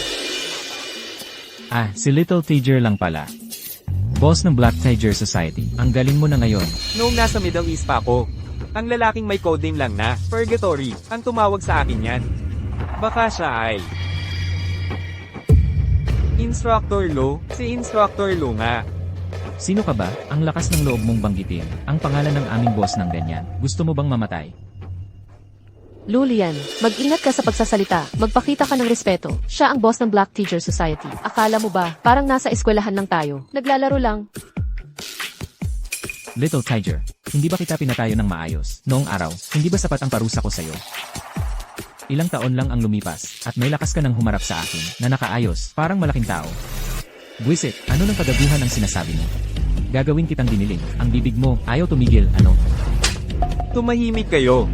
Ah, si Little Tiger lang pala. Boss ng Black Tiger Society. Ang galing mo na ngayon. Noong nasa Middle East pa ako, ang lalaking may codename lang na Purgatory ang tumawag sa akin yan. Baka siya ay Instructor Lo, si Instructor Lo nga. Sino ka ba? Ang lakas ng loob mong banggitin. Ang pangalan ng aming boss ng ganyan. Gusto mo bang mamatay? Lulian, mag-ingat ka sa pagsasalita. Magpakita ka ng respeto. Siya ang boss ng Black Teacher Society. Akala mo ba, parang nasa eskwelahan lang tayo. Naglalaro lang. Little Tiger, hindi ba kita pinatayo ng maayos? Noong araw, hindi ba sapat ang parusa ko sa'yo? Ilang taon lang ang lumipas, at may lakas ka nang humarap sa akin, na nakaayos, parang malaking tao. Buisit, ano ng kagaguhan ang sinasabi mo? Gagawin kitang diniling, ang bibig mo, ayaw tumigil, ano? Tumahimik kayo.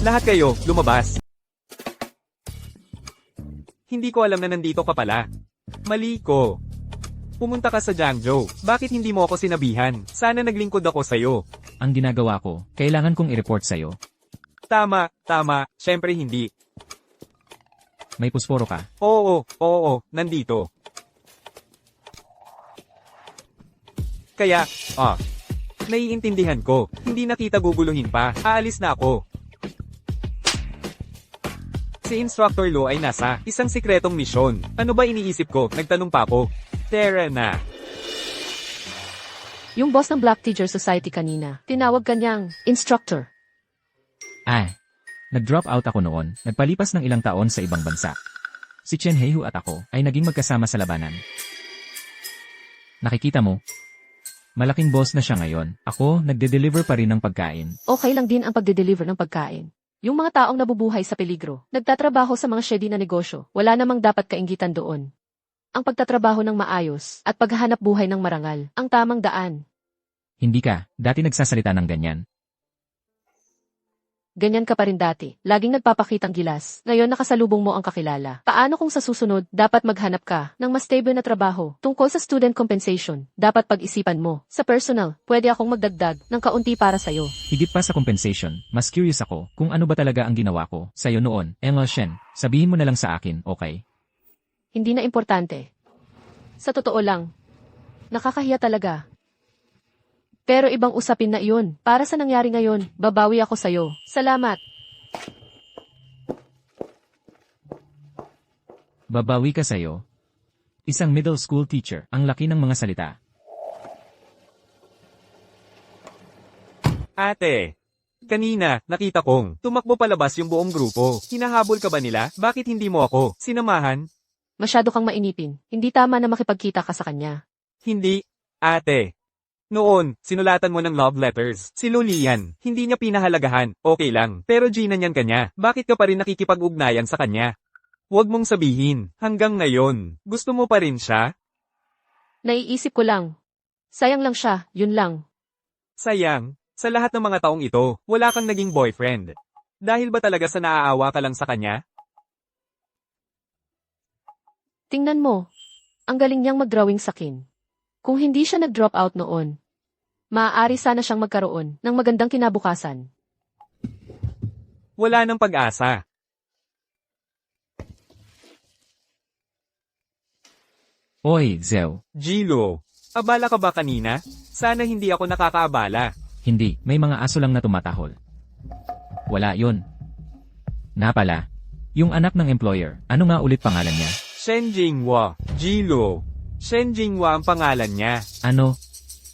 Lahat kayo, lumabas. Hindi ko alam na nandito ka pala. Mali ko. Pumunta ka sa Jiangzhou. Bakit hindi mo ako sinabihan? Sana naglingkod ako sa'yo. Ang ginagawa ko, kailangan kong i-report sa'yo. Tama. Siyempre hindi. May pusporo ka. Oo, nandito. Kaya, naiintindihan ko. Hindi na kita guguluhin pa. Aalis na ako. Si Instructor Lo ay nasa isang sikretong misyon. Ano ba iniisip ko? Nagtanong pa ako. Tara na. Yung boss ng Black Teacher Society kanina, tinawag kanyang instructor. Nag-drop out ako noon, nagpalipas ng ilang taon sa ibang bansa. Si Chen Heihu at ako ay naging magkasama sa labanan. Nakikita mo? Malaking boss na siya ngayon. Ako, nagde-deliver pa rin ng pagkain. Okay lang din ang pagde-deliver ng pagkain. Yung mga taong nabubuhay sa peligro, nagtatrabaho sa mga shady na negosyo, wala namang dapat kainggitan doon. Ang pagtatrabaho ng maayos at paghahanap buhay ng marangal, ang tamang daan. Hindi ka, dati nagsasalita ng ganyan. Ganyan ka pa rin dati, laging nagpapakitang gilas. Ngayon nakasalubong mo ang kakilala. Paano kung sa susunod, dapat maghanap ka ng mas stable na trabaho tungkol sa student compensation? Dapat pag-isipan mo. Sa personal, pwede akong magdagdag ng kaunti para sa'yo. Higit pa sa compensation, mas curious ako kung ano ba talaga ang ginawa ko sa'yo noon. Shen, sabihin mo na lang sa akin, okay? Hindi na importante. Sa totoo lang, nakakahiya talaga. Pero ibang usapin na iyon. Para sa nangyari ngayon, babawi ako sa'yo. Salamat. Babawi ka sa'yo. Isang middle school teacher, ang laki ng mga salita. Ate, kanina, nakita kong tumakbo palabas yung buong grupo. Hinahabol ka ba nila? Bakit hindi mo ako sinamahan? Masyado kang mainipin. Hindi tama na makipagkita ka sa kanya. Hindi, ate. Noon, sinulatan mo ng love letters. Si Lolian, hindi niya pinahalagahan, okay lang. Pero Gina niyan kanya, bakit ka pa rin nakikipag-ugnayan sa kanya? Huwag mong sabihin, hanggang ngayon, gusto mo pa rin siya? Naiisip ko lang. Sayang lang siya, yun lang. Sayang, sa lahat ng mga taong ito, wala kang naging boyfriend. Dahil ba talaga sa naaawa ka lang sa kanya? Tingnan mo. Ang galing niyang mag-drawing sakin. Kung hindi siya nag-drop out noon, maaari sana siyang magkaroon ng magandang kinabukasan. Wala nang pag-asa. Oy, Zeo. Gilo, abala ka ba kanina? Sana hindi ako nakakaabala. Hindi, may mga aso lang na tumatahol. Wala yun. Na pala, yung anak ng employer, ano nga ulit pangalan niya? Shen Jinghua, Gilo. Shen Jinghua ang pangalan niya. Ano?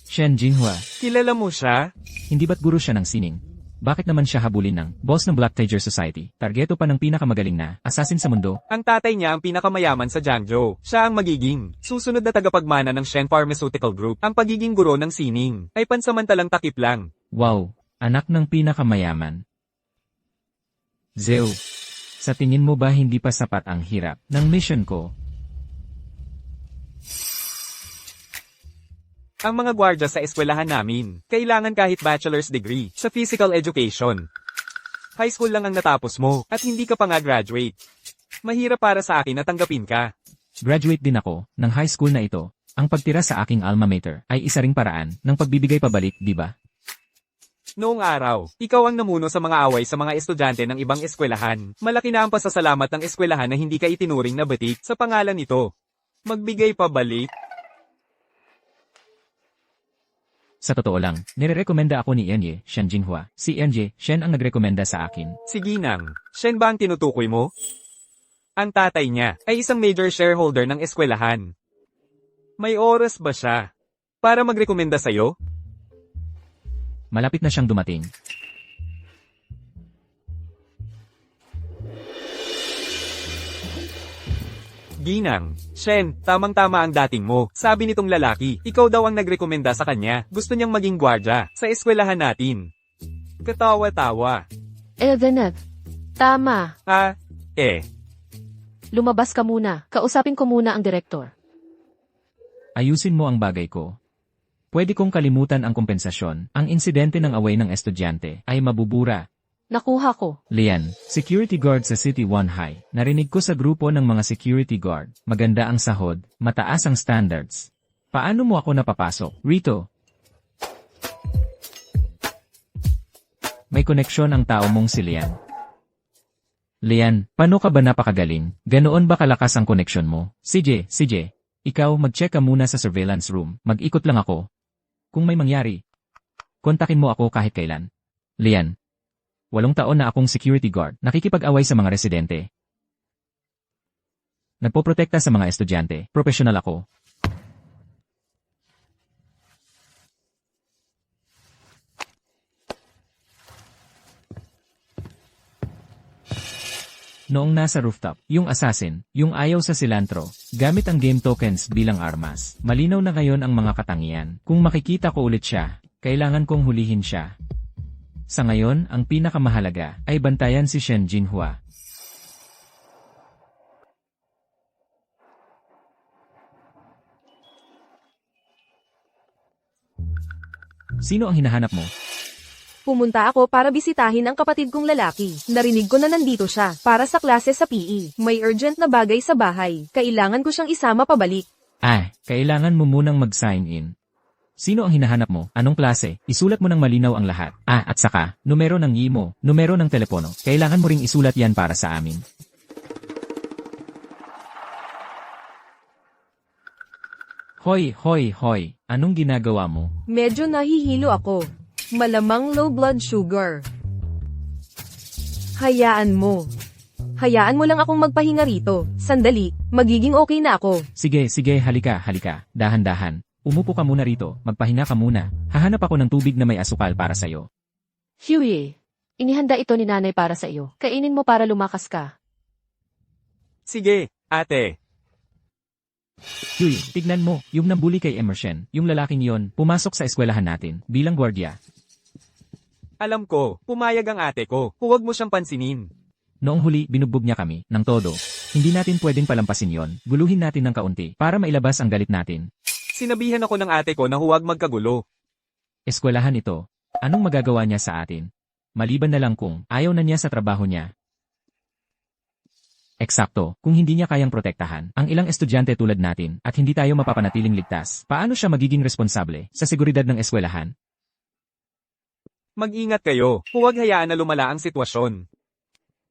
Shen Jinghua. Kilala mo siya? Hindi ba't guro siya ng sining? Bakit naman siya habulin ng boss ng Black Tiger Society? Targeto pa ng pinakamagaling na assassin sa mundo? Ang tatay niya ang pinakamayaman sa Jiangzhou. Siya ang magiging susunod na tagapagmana ng Shen Pharmaceutical Group. Ang pagiging guro ng sining ay pansamantalang takip lang. Wow, anak ng pinakamayaman. Zeo, sa tingin mo ba hindi pa sapat ang hirap ng mission ko? Ang mga gwardya sa eskwelahan namin, kailangan kahit bachelor's degree sa physical education. High school lang ang natapos mo, at hindi ka pa nga graduate. Mahirap para sa akin na tanggapin ka. Graduate din ako ng high school na ito. Ang pagtira sa aking alma mater ay isa ring paraan ng pagbibigay pabalik, di ba? Noong araw, ikaw ang namuno sa mga away sa mga estudyante ng ibang eskwelahan. Malaki na ang pasasalamat ng eskwelahan na hindi ka itinuring na batik sa pangalan nito. Magbigay pabalik? Sa totoo lang, nirerekomenda ako ni Enye, Shen Jinghua. Si Enye, Shen ang nagrekomenda sa akin. Si Ginang, Shen ba ang tinutukoy mo? Ang tatay niya ay isang major shareholder ng eskwelahan. May oras ba siya para magrekomenda sa'yo? Malapit na siyang dumating. Ginang, Shen, tamang-tama ang dating mo. Sabi nitong lalaki, ikaw daw ang nagrekomenda sa kanya. Gusto niyang maging gwardya sa eskwelahan natin. Katawa-tawa. Elvenet. Tama. Lumabas ka muna. Kausapin ko muna ang direktor. Ayusin mo ang bagay ko. Pwede kong kalimutan ang kompensasyon. Ang insidente ng away ng estudyante ay mabubura. Nakuha ko. Lian, security guard sa City 1 High. Narinig ko sa grupo ng mga security guard. Maganda ang sahod, mataas ang standards. Paano mo ako napapasok? Rito. May koneksyon ang tao mong si Lian. Lian, paano ka ba napakagaling? Ganoon ba kalakas ang koneksyon mo? CJ, ikaw mag-check ka muna sa surveillance room. Mag-ikot lang ako. Kung may mangyari, kontakin mo ako kahit kailan. Lian. 8 taon na akong security guard, nakikipag-away sa mga residente. Nagpoprotekta sa mga estudyante. Profesional ako. Noong nasa rooftop, yung assassin, yung ayaw sa cilantro, gamit ang game tokens bilang armas. Malinaw na ngayon ang mga katangian. Kung makikita ko ulit siya, kailangan kong hulihin siya. Sa ngayon, ang pinakamahalaga ay bantayan si Shen Jinhua. Sino ang hinahanap mo? Pumunta ako para bisitahin ang kapatid kong lalaki. Narinig ko na nandito siya, para sa klase sa PE. May urgent na bagay sa bahay. Kailangan ko siyang isama pabalik. Kailangan mo munang mag-sign in. Sino ang hinahanap mo? Anong klase? Isulat mo ng malinaw ang lahat. At saka, numero ng imo, numero ng telepono. Kailangan mo ring isulat yan para sa amin. Hoy. Anong ginagawa mo? Medyo nahihilo ako. Malamang low blood sugar. Hayaan mo. Hayaan mo lang akong magpahinga rito. Sandali, magiging okay na ako. Sige, halika. Dahan-dahan. Umupo ka muna rito, magpahinga ka muna. Hahanap ako ng tubig na may asukal para sa'yo. Huey, inihanda ito ni nanay para sa iyo. Kainin mo para lumakas ka. Sige, ate. Huey, tignan mo, yung nambuli kay Emerson, yung lalaking yon, pumasok sa eskwelahan natin, bilang gwardiya. Alam ko, pumayag ang ate ko. Huwag mo siyang pansinin. Noong huli, binugbog niya kami, ng todo. Hindi natin pwedeng palampasin yon, guluhin natin ng kaunti, para mailabas ang galit natin. Sinabihan ako ng ate ko na huwag magkagulo. Eskwelahan ito. Anong magagawa niya sa atin? Maliban na lang kung ayaw na niya sa trabaho niya. Eksakto, kung hindi niya kayang protektahan ang ilang estudyante tulad natin at hindi tayo mapapanatiling ligtas, paano siya magiging responsable sa seguridad ng eskwelahan? Mag-ingat kayo. Huwag hayaan na lumala ang sitwasyon.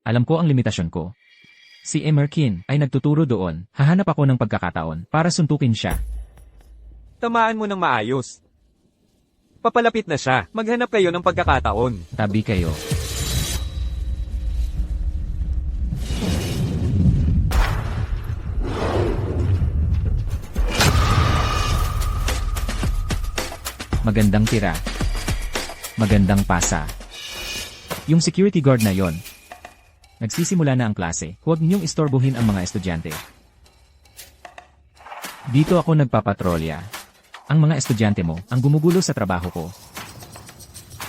Alam ko ang limitasyon ko. Si Emerkin ay nagtuturo doon, hahanap ako ng pagkakataon para suntukin siya. Tamaan mo ng maayos. Papalapit na siya. Maghanap kayo ng pagkakataon. Tabi kayo. Magandang tira. Magandang pasa. Yung security guard na yon. Nagsisimula na ang klase. Huwag niyong istorbohin ang mga estudyante. Dito ako nagpapatrolya. Ang mga estudyante mo ang gumugulo sa trabaho ko.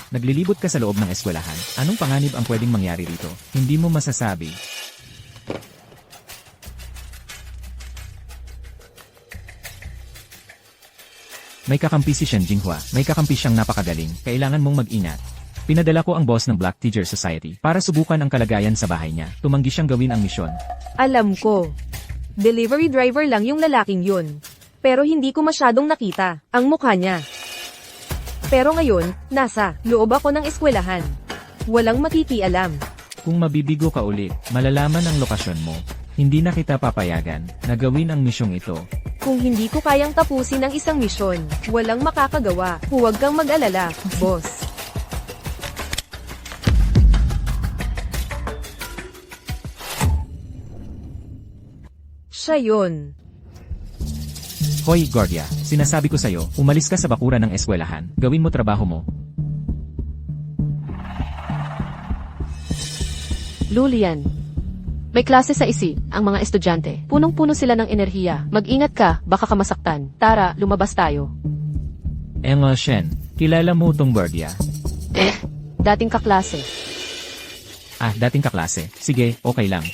Naglilibot ka sa loob ng eskwelahan. Anong panganib ang pwedeng mangyari rito? Hindi mo masasabi. May kakampi si Shen Jinhua. May kakampi siyang napakagaling. Kailangan mong mag-ingat. Pinadala ko ang boss ng Black Teacher Society para subukan ang kalagayan sa bahay niya. Tumanggi siyang gawin ang misyon. Alam ko. Delivery driver lang yung lalaking yun. Pero hindi ko masyadong nakita ang mukha niya. Pero ngayon, nasa loob ako ng eskwelahan. Walang makikialam. Kung mabibigo ka ulit, malalaman ang lokasyon mo. Hindi na kita papayagan na gawin ang misyong ito. Kung hindi ko kayang tapusin ang isang misyon, walang makakagawa. Huwag kang mag-alala, boss. Siya yun. Hoy, Guardia, sinasabi ko sa'yo, umalis ka sa bakuran ng eskwelahan. Gawin mo trabaho mo. Lulian. May klase sa isip, ang mga estudyante. Punong-puno sila ng enerhiya. Mag-ingat ka, baka ka masaktan. Tara, lumabas tayo. Shen, kilala mo tong Guardia? Dating kaklase. Dating kaklase. Sige, okay lang.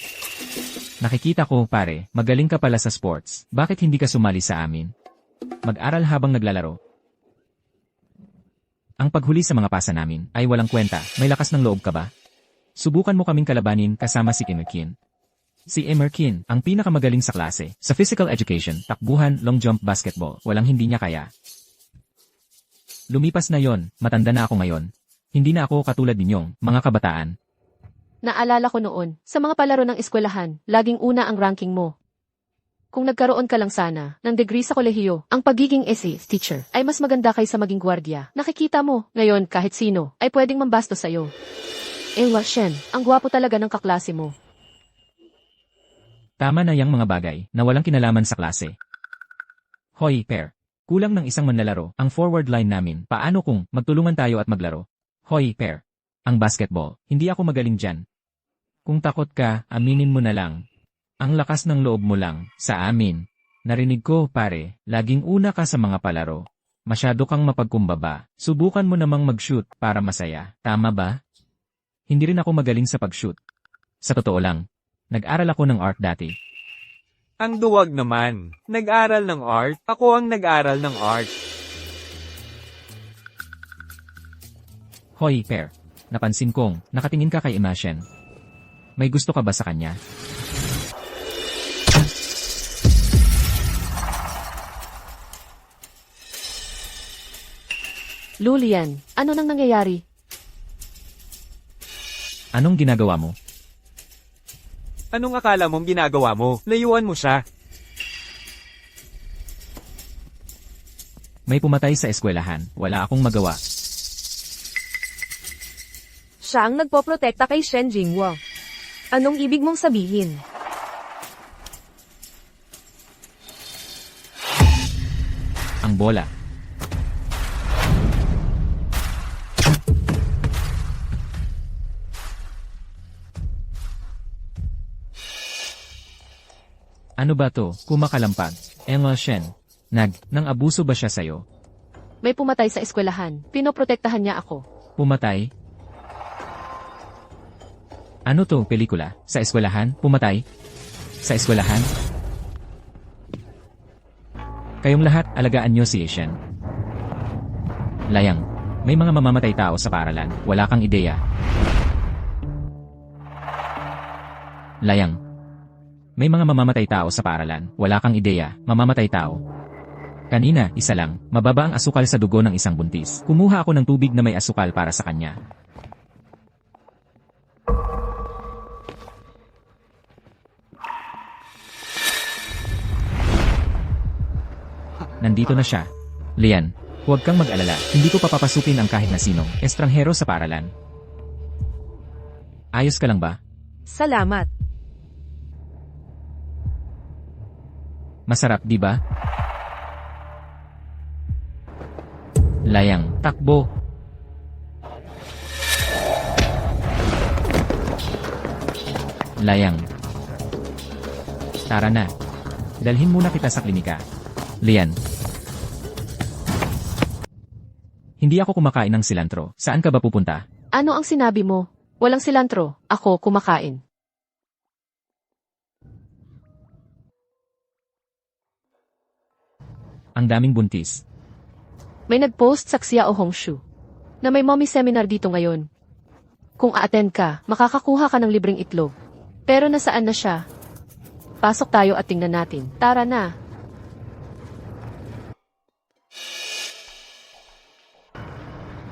Nakikita ko, pare, magaling ka pala sa sports. Bakit hindi ka sumali sa amin? Mag-aral habang naglalaro. Ang paghuli sa mga pasa namin ay walang kwenta. May lakas ng loob ka ba? Subukan mo kaming kalabanin kasama si Emerkin. Si Emerkin, ang pinakamagaling sa klase. Sa physical education, takbuhan, long jump, basketball, walang hindi niya kaya. Lumipas na yon, matanda na ako ngayon. Hindi na ako katulad ninyong, mga kabataan. Naalala ko noon, sa mga palaro ng eskwelahan, laging una ang ranking mo. Kung nagkaroon ka lang sana ng degree sa kolehiyo, ang pagiging teacher ay mas maganda kaysa maging gwardiya. Nakikita mo, ngayon kahit sino ay pwedeng mambastos sa'yo. Shen, ang gwapo talaga ng kaklase mo. Tama na yang mga bagay na walang kinalaman sa klase. Hoy, pair. Kulang ng isang manlalaro ang forward line namin. Paano kung magtulungan tayo at maglaro? Hoy, pair. Ang basketball, hindi ako magaling dyan. Kung takot ka, aminin mo na lang. Ang lakas ng loob mo lang, sa amin. Narinig ko, pare, laging una ka sa mga palaro. Masyado kang mapagkumbaba. Subukan mo namang mag-shoot para masaya. Tama ba? Hindi rin ako magaling sa pag-shoot. Sa totoo lang, nag-aral ako ng art dati. Ang duwag naman. Nag-aral ng art? Ako ang nag-aral ng art. Hoy, pair. Napansin kong nakatingin ka kay Imagine. May gusto ka ba sa kanya? Lulian, ano nang nangyayari? Anong ginagawa mo? Anong akala mong ginagawa mo? Layuan mo siya. May pumatay sa eskwelahan. Wala akong magawa. Siya ang nagpoprotekta kay Shen Jinghua. Anong ibig mong sabihin? Ang bola. Ano ba to? Kumakalampag. Emma Shen. Nang abuso ba siya sa'yo? May pumatay sa eskwelahan. Pinoprotektahan niya ako. Pumatay? Ano to, pelikula? Sa eskwelahan? Pumatay? Sa eskwelahan? Kayong lahat, alagaan nyo si Shen. Layang. May mga mamamatay tao sa paaralan. Wala kang ideya. Layang. May mga mamamatay tao sa paaralan. Wala kang ideya. Mamamatay tao. Kanina, isa lang. Mababa ang asukal sa dugo ng isang buntis. Kumuha ako ng tubig na may asukal para sa kanya. Nandito na siya. Lian, huwag kang mag-alala. Hindi ko papapasukin ang kahit na sinong estranghero sa paaralan. Ayos ka lang ba? Salamat. Masarap, di ba? Layang, takbo. Layang. Tara na. Dalhin muna kita sa klinika. Lian. Hindi ako kumakain ng silantro. Saan ka ba pupunta? Ano ang sinabi mo? Walang silantro. Ako kumakain. Ang daming buntis. May nag-post sa Xiao Hongshu na may mommy seminar dito ngayon. Kung a-attend ka, makakakuha ka ng libreng itlog. Pero nasaan na siya? Pasok tayo at tingnan natin. Tara na.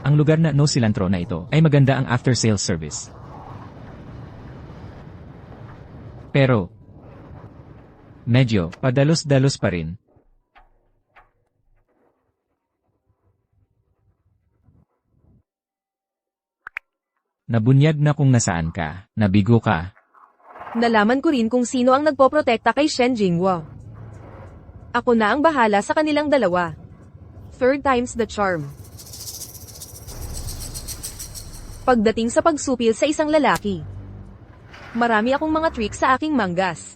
Ang lugar na no cilantro na ito ay maganda ang after-sales service. Pero, medyo padalos-dalos pa rin. Nabunyag na kung nasaan ka, nabigo ka. Nalaman ko rin kung sino ang nagpoprotekta kay Shen Jinghua. Ako na ang bahala sa kanilang dalawa. Third time's the charm. Pagdating sa pagsupil sa isang lalaki, marami akong mga tricks sa aking manggas.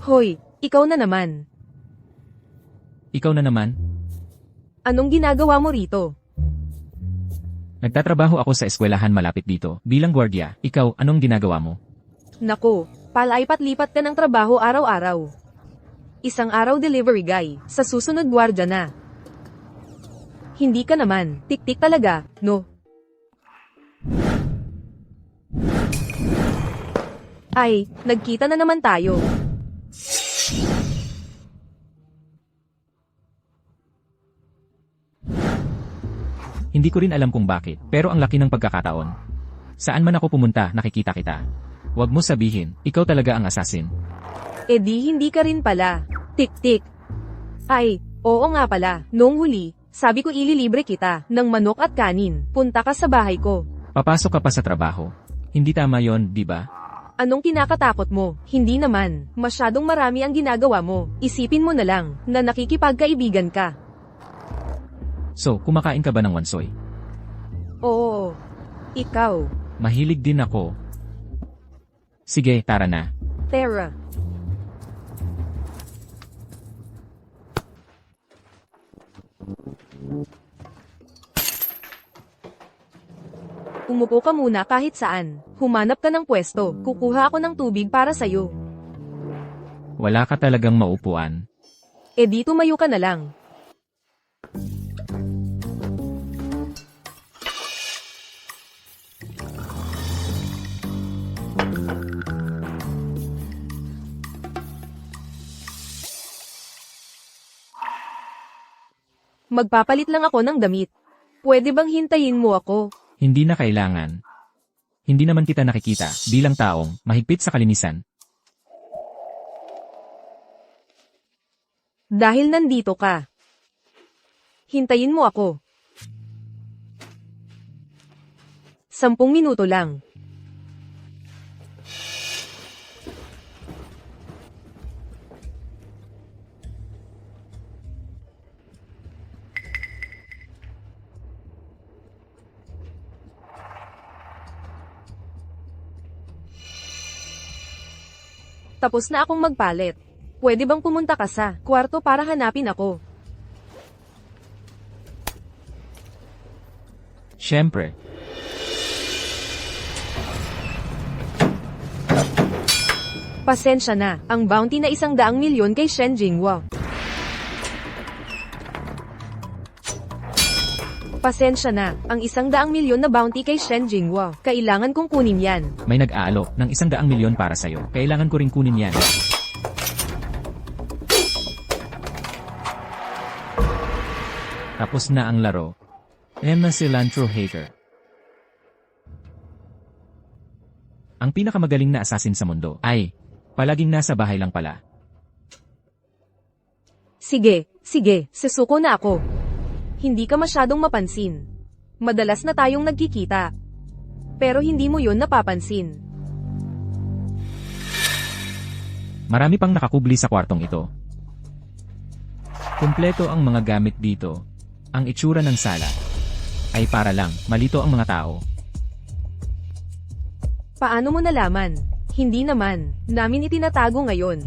Hoy, ikaw na naman. Ikaw na naman? Anong ginagawa mo rito? Nagtatrabaho ako sa eskwelahan malapit dito, bilang gwardiya. Ikaw, anong ginagawa mo? Nako, palaipat-lipat ka ng trabaho araw-araw. Isang araw delivery guy, sa susunod gwardya na. Hindi ka naman, tik-tik talaga, no? Ay, nagkita na naman tayo. Hindi ko rin alam kung bakit, pero ang laki ng pagkakataon. Saan man ako pumunta, nakikita kita. Huwag mo sabihin, ikaw talaga ang assassin. Eh di hindi ka rin pala. Tik-tik. Ay, oo nga pala. Noong huli, sabi ko ililibre kita ng manok at kanin. Punta ka sa bahay ko. Papasok ka pa sa trabaho. Hindi tama yon, di ba? Anong kinakatakot mo? Hindi naman. Masyadong marami ang ginagawa mo. Isipin mo na lang na nakikipagkaibigan ka. So, kumakain ka ba ng wansoy? Oo. Ikaw. Mahilig din ako. Sige, tara na. Tara. Umupo ka muna kahit saan. Humanap ka ng pwesto. Kukuha ako ng tubig para sa'yo. Wala ka talagang maupuan. E di tumayo ka na lang. Magpapalit lang ako ng damit. Pwede bang hintayin mo ako? Hindi na kailangan. Hindi naman kita nakikita bilang taong mahigpit sa kalinisan. Dahil nandito ka. Hintayin mo ako. 10 minuto lang. Tapos na akong magpalit. Pwede bang pumunta ka sa kwarto para hanapin ako? Siyempre. Pasensya na, ang bounty na 100,000,000 kay Shen Jinghua. Pasensya na, ang 100,000,000 na bounty kay Shen Jinghua. Kailangan kong kunin yan. May nag-aalok ng 100,000,000 para sa'yo. Kailangan ko rin kunin yan. Tapos na ang laro. Emma Cilantro Hater. Ang pinakamagaling na assassin sa mundo ay palaging nasa bahay lang pala. Sige, susuko na ako. Hindi ka masyadong mapansin. Madalas na tayong nagkikita. Pero hindi mo yun napapansin. Marami pang nakakubli sa kwartong ito. Kumpleto ang mga gamit dito. Ang itsura ng sala ay para lang malito ang mga tao. Paano mo nalaman? Hindi naman. Namin itinatago ngayon.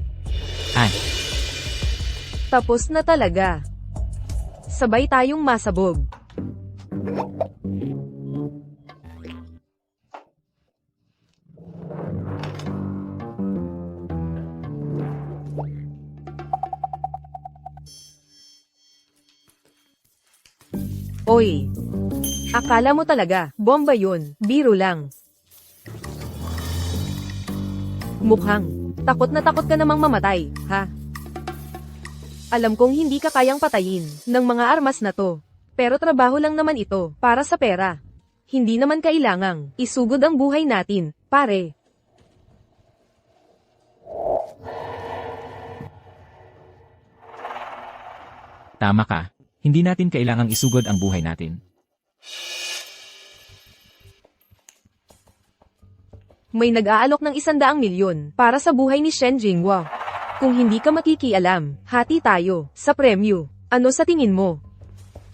Ay, Tapos na talaga. Sabay tayong masabog. Oy. Akala mo talaga, bomba yun, biro lang. Mukhang, takot na takot ka namang mamatay, ha? Alam kong hindi ka kayang patayin ng mga armas na to. Pero trabaho lang naman ito, para sa pera. Hindi naman kailangang isugod ang buhay natin, pare. tama ka. Hindi natin kailangang isugod ang buhay natin. May nag-aalok ng 100,000,000 para sa buhay ni Shen Jinghua. Kung hindi ka makikialam, hati tayo sa premyo. Ano sa tingin mo?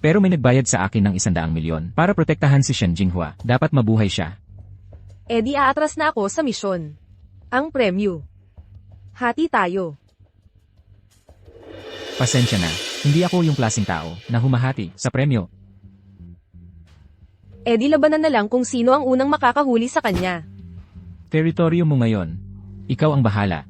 Pero may nagbayad sa akin ng 100,000,000 para protektahan si Shen Jinghua. Dapat mabuhay siya. E di aatras na ako sa misyon. Ang premyo. Hati tayo. Pasensya na. Hindi ako yung klaseng tao na humahati sa premyo. E di labanan na lang kung sino ang unang makakahuli sa kanya. Teritoryo mo ngayon. Ikaw ang bahala.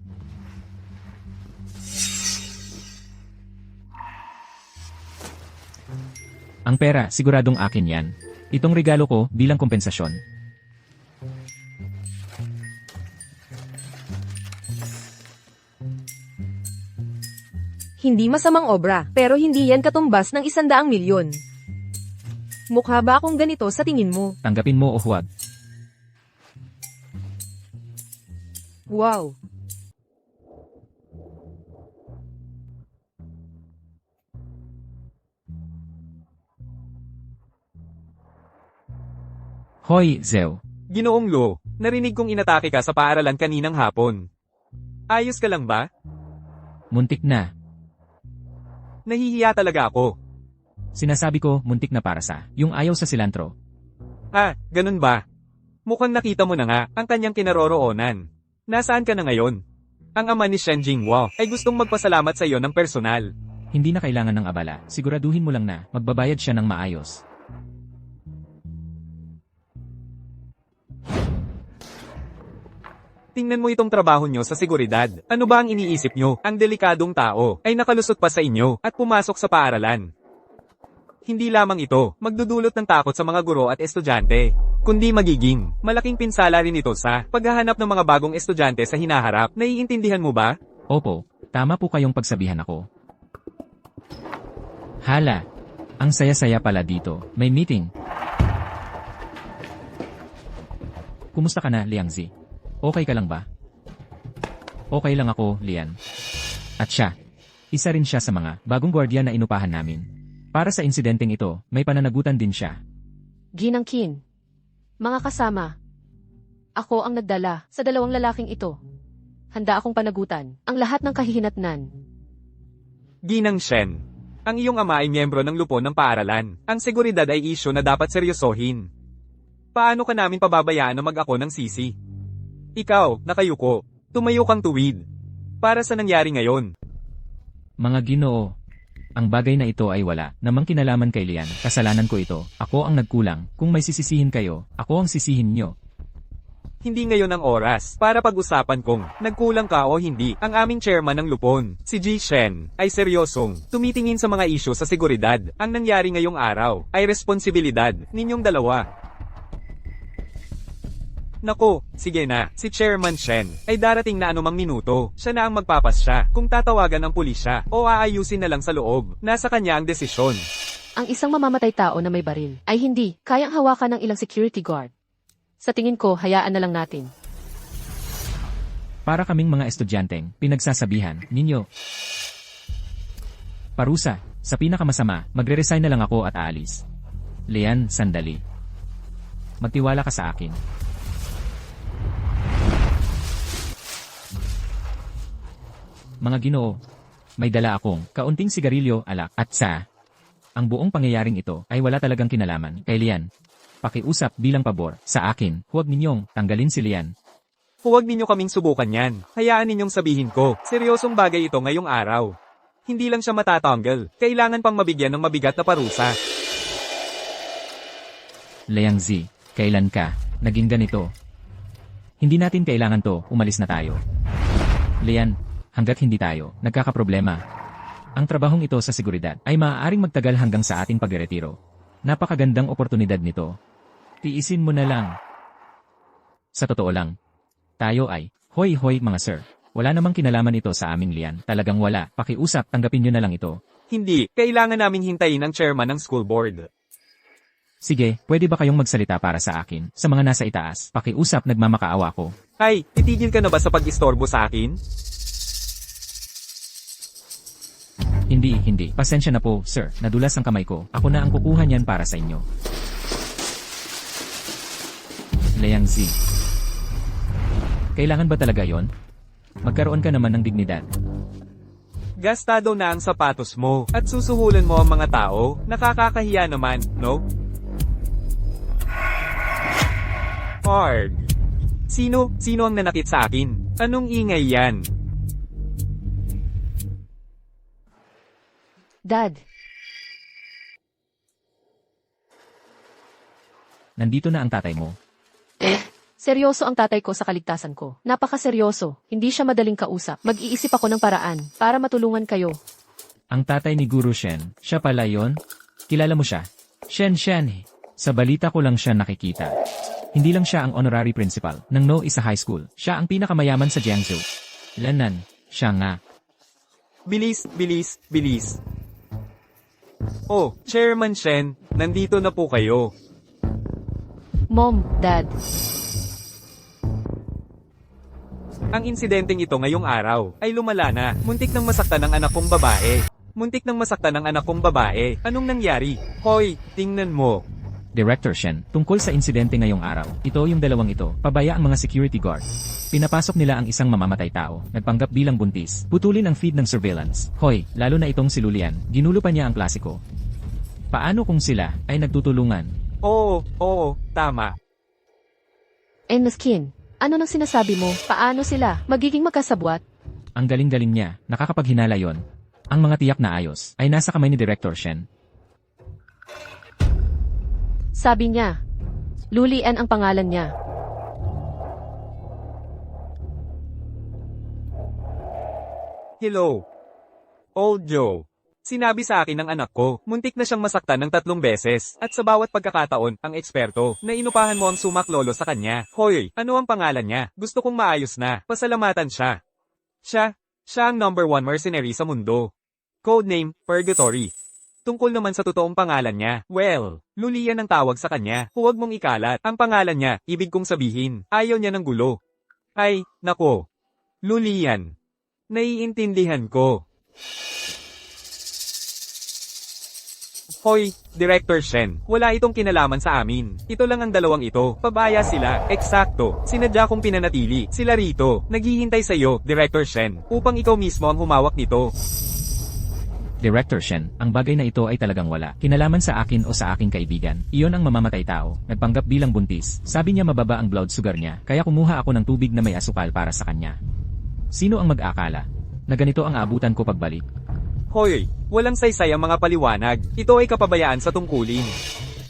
Ang pera, siguradong akin yan. Itong regalo ko bilang kompensasyon. Hindi masamang obra, pero hindi yan katumbas ng 100,000,000. Mukha ba akong ganito sa tingin mo? Tanggapin mo o huwag. Wow! Hoy, Zeo. Ginoong Lo, narinig kong inatake ka sa paaralan kaninang hapon. Ayos ka lang ba? Muntik na. Nahihiya talaga ako. Sinasabi ko, muntik na para sa yung ayaw sa silantro. Ganun ba? Mukhang nakita mo na nga ang kanyang kinaroroonan. Nasaan ka na ngayon? Ang ama ni Shen Jinghua ay gustong magpasalamat sa iyo ng personal. Hindi na kailangan ng abala. Siguraduhin mo lang na magbabayad siya ng maayos. Tingnan mo itong trabaho nyo sa seguridad. Ano ba ang iniisip nyo? Ang delikadong tao ay nakalusot pa sa inyo at pumasok sa paaralan. Hindi lamang ito magdudulot ng takot sa mga guro at estudyante, kundi magiging malaking pinsala rin ito sa paghahanap ng mga bagong estudyante sa hinaharap. Naiintindihan mo ba? Opo, tama po kayong pagsabihan ako. Hala, ang saya-saya pala dito. May meeting. Kumusta ka na, Liangzi? Okay ka lang ba? Okay lang ako, Lian. At siya, isa rin siya sa mga bagong gwardiya na inupahan namin. Para sa insidenteng ito, may pananagutan din siya. Ginang Qin. Mga kasama. Ako ang nagdala sa dalawang lalaking ito. Handa akong panagutan ang lahat ng kahihinatnan. Ginang Shen, ang iyong ama ay miyembro ng lupon ng paaralan. Ang seguridad ay isyu na dapat seryosohin. Paano ka namin pababayaan na mag-ako ng sisi? Ikaw, nakayuko. Tumayo kang tuwid. Para sa nangyari ngayon. Mga Ginoo, ang bagay na ito ay wala namang kinalaman kay Lian. Kasalanan ko ito. Ako ang nagkulang. Kung may sisisihin kayo, ako ang sisihin nyo. Hindi ngayon ang oras para pag-usapan kung nagkulang ka o hindi. Ang aming chairman ng lupon, si Ji Shen, ay seryosong tumitingin sa mga isyu sa seguridad. Ang nangyari ngayong araw ay responsibilidad ninyong dalawa. Nako, sige na, si Chairman Shen ay darating na anumang minuto. Siya na ang magpapasya kung tatawagan ng pulisya o aayusin na lang sa loob. Nasa kanya ang desisyon. Ang isang mamamatay tao na may baril ay hindi kayang hawakan ng ilang security guard. Sa tingin ko, hayaan na lang natin. Para kaming mga estudyanteng pinagsasabihan ninyo. Parusa, sa pinakamasama, magre-resign na lang ako at aalis. Lian, sandali. Magtiwala ka sa akin. Mga Ginoo, may dala akong kaunting sigarilyo, alak, at sa. Ang buong pangyayaring ito ay wala talagang kinalaman kay Lian. Pakiusap bilang pabor sa akin, huwag ninyong tanggalin si Lian. Huwag ninyo kaming subukan yan. Hayaan ninyong sabihin ko, seryosong bagay ito ngayong araw. Hindi lang siya matatanggal, kailangan pang mabigyan ng mabigat na parusa. Liangzi, kailan ka naging ganito? Hindi natin kailangan to, umalis na tayo. Lian, hanggat hindi tayo nagkakaproblema. Ang trabahong ito sa seguridad ay maaaring magtagal hanggang sa ating pagretiro. Napakagandang oportunidad nito. Tiisin mo na lang. Sa totoo lang, tayo ay, hoy mga sir, wala namang kinalaman ito sa aming Lian. Talagang wala. Pakiusap, tanggapin nyo na lang ito. Hindi, kailangan naming hintayin ang chairman ng school board. Sige, pwede ba kayong magsalita para sa akin? Sa mga nasa itaas, pakiusap, nagmamakaawa ko. Ay, titigil ka na ba sa pag-istorbo sa akin? Hindi. Pasensya na po, sir. Nadulas ang kamay ko. Ako na ang kukuha niyan para sa inyo. Liangzi. Kailangan ba talaga yon? Magkaroon ka naman ng dignidad. Gastado na ang sapatos mo at susuhulan mo ang mga tao. Nakakakahiya naman, no? Hard. Sino ang nanakit sa akin? Anong ingay yan? Dad, Nandito na ang tatay mo. seryoso ang tatay ko sa kaligtasan ko. Napakaseryoso. Hindi siya madaling kausap. Mag-iisip ako ng paraan para matulungan kayo. Ang tatay ni Guru Shen, siya pala yon? Kilala mo siya? Shen. Sa balita ko lang siya nakikita. Hindi lang siya ang honorary principal ng No Isa High School. Siya ang pinakamayaman sa Jiangsu. Lanan, siya nga. Bilis. Oh, Chairman Shen, nandito na po kayo. Mom, Dad, Ang insidenteng ito ngayong araw ay lumala na. Muntik nang masaktan ng anak kong babae. Anong nangyari? Hoy, tingnan mo. Director Shen, tungkol sa insidente ngayong araw, ito yung dalawang ito, pabaya ang mga security guard. Pinapasok nila ang isang mamamatay tao, nagpanggap bilang buntis, putulin ang feed ng surveillance. Hoy, lalo na itong si Lulian, ginulo pa niya ang klasiko. Paano kung sila ay nagtutulungan? Oo, tama. Maskin, ano nang sinasabi mo? Paano sila magiging magkasabwat? Ang galing-galing niya, nakakapaghinala yon. Ang mga tiyak na ayos ay nasa kamay ni Director Shen. Sabi niya. Lulian ang pangalan niya. Hello. Old Joe. Sinabi sa akin ng anak ko, muntik na siyang masaktan ng 3 beses, at sa bawat pagkakataon, ang eksperto, na inupahan mo ang sumak lolo sa kanya. Hoy, ano ang pangalan niya? Gusto kong maayos na, pasalamatan siya. Siya ang number 1 mercenary sa mundo. Codename, Purgatory. Tungkol naman sa totoong pangalan niya, well, Lulian ang tawag sa kanya. Huwag mong ikalat. Ang pangalan niya, ibig kong sabihin, ayaw niya ng gulo. Ay, nako. Lulian. Naiintindihan ko. Hoy, Director Shen, wala itong kinalaman sa amin. Ito lang ang dalawang ito. Pabaya sila. Eksakto. Sinadya kong pinanatili. Sila rito. Naghihintay sa iyo, Director Shen, upang ikaw mismo ang humawak nito. Director Shen, ang bagay na ito ay talagang wala. Kinalaman sa akin o sa aking kaibigan. Iyon ang mamamatay tao, nagpanggap bilang buntis. Sabi niya mababa ang blood sugar niya, kaya kumuha ako ng tubig na may asukal para sa kanya. Sino ang mag-akala na ganito ang aabutan ko pagbalik? Hoy, walang saysay ang mga paliwanag. Ito ay kapabayaan sa tungkulin.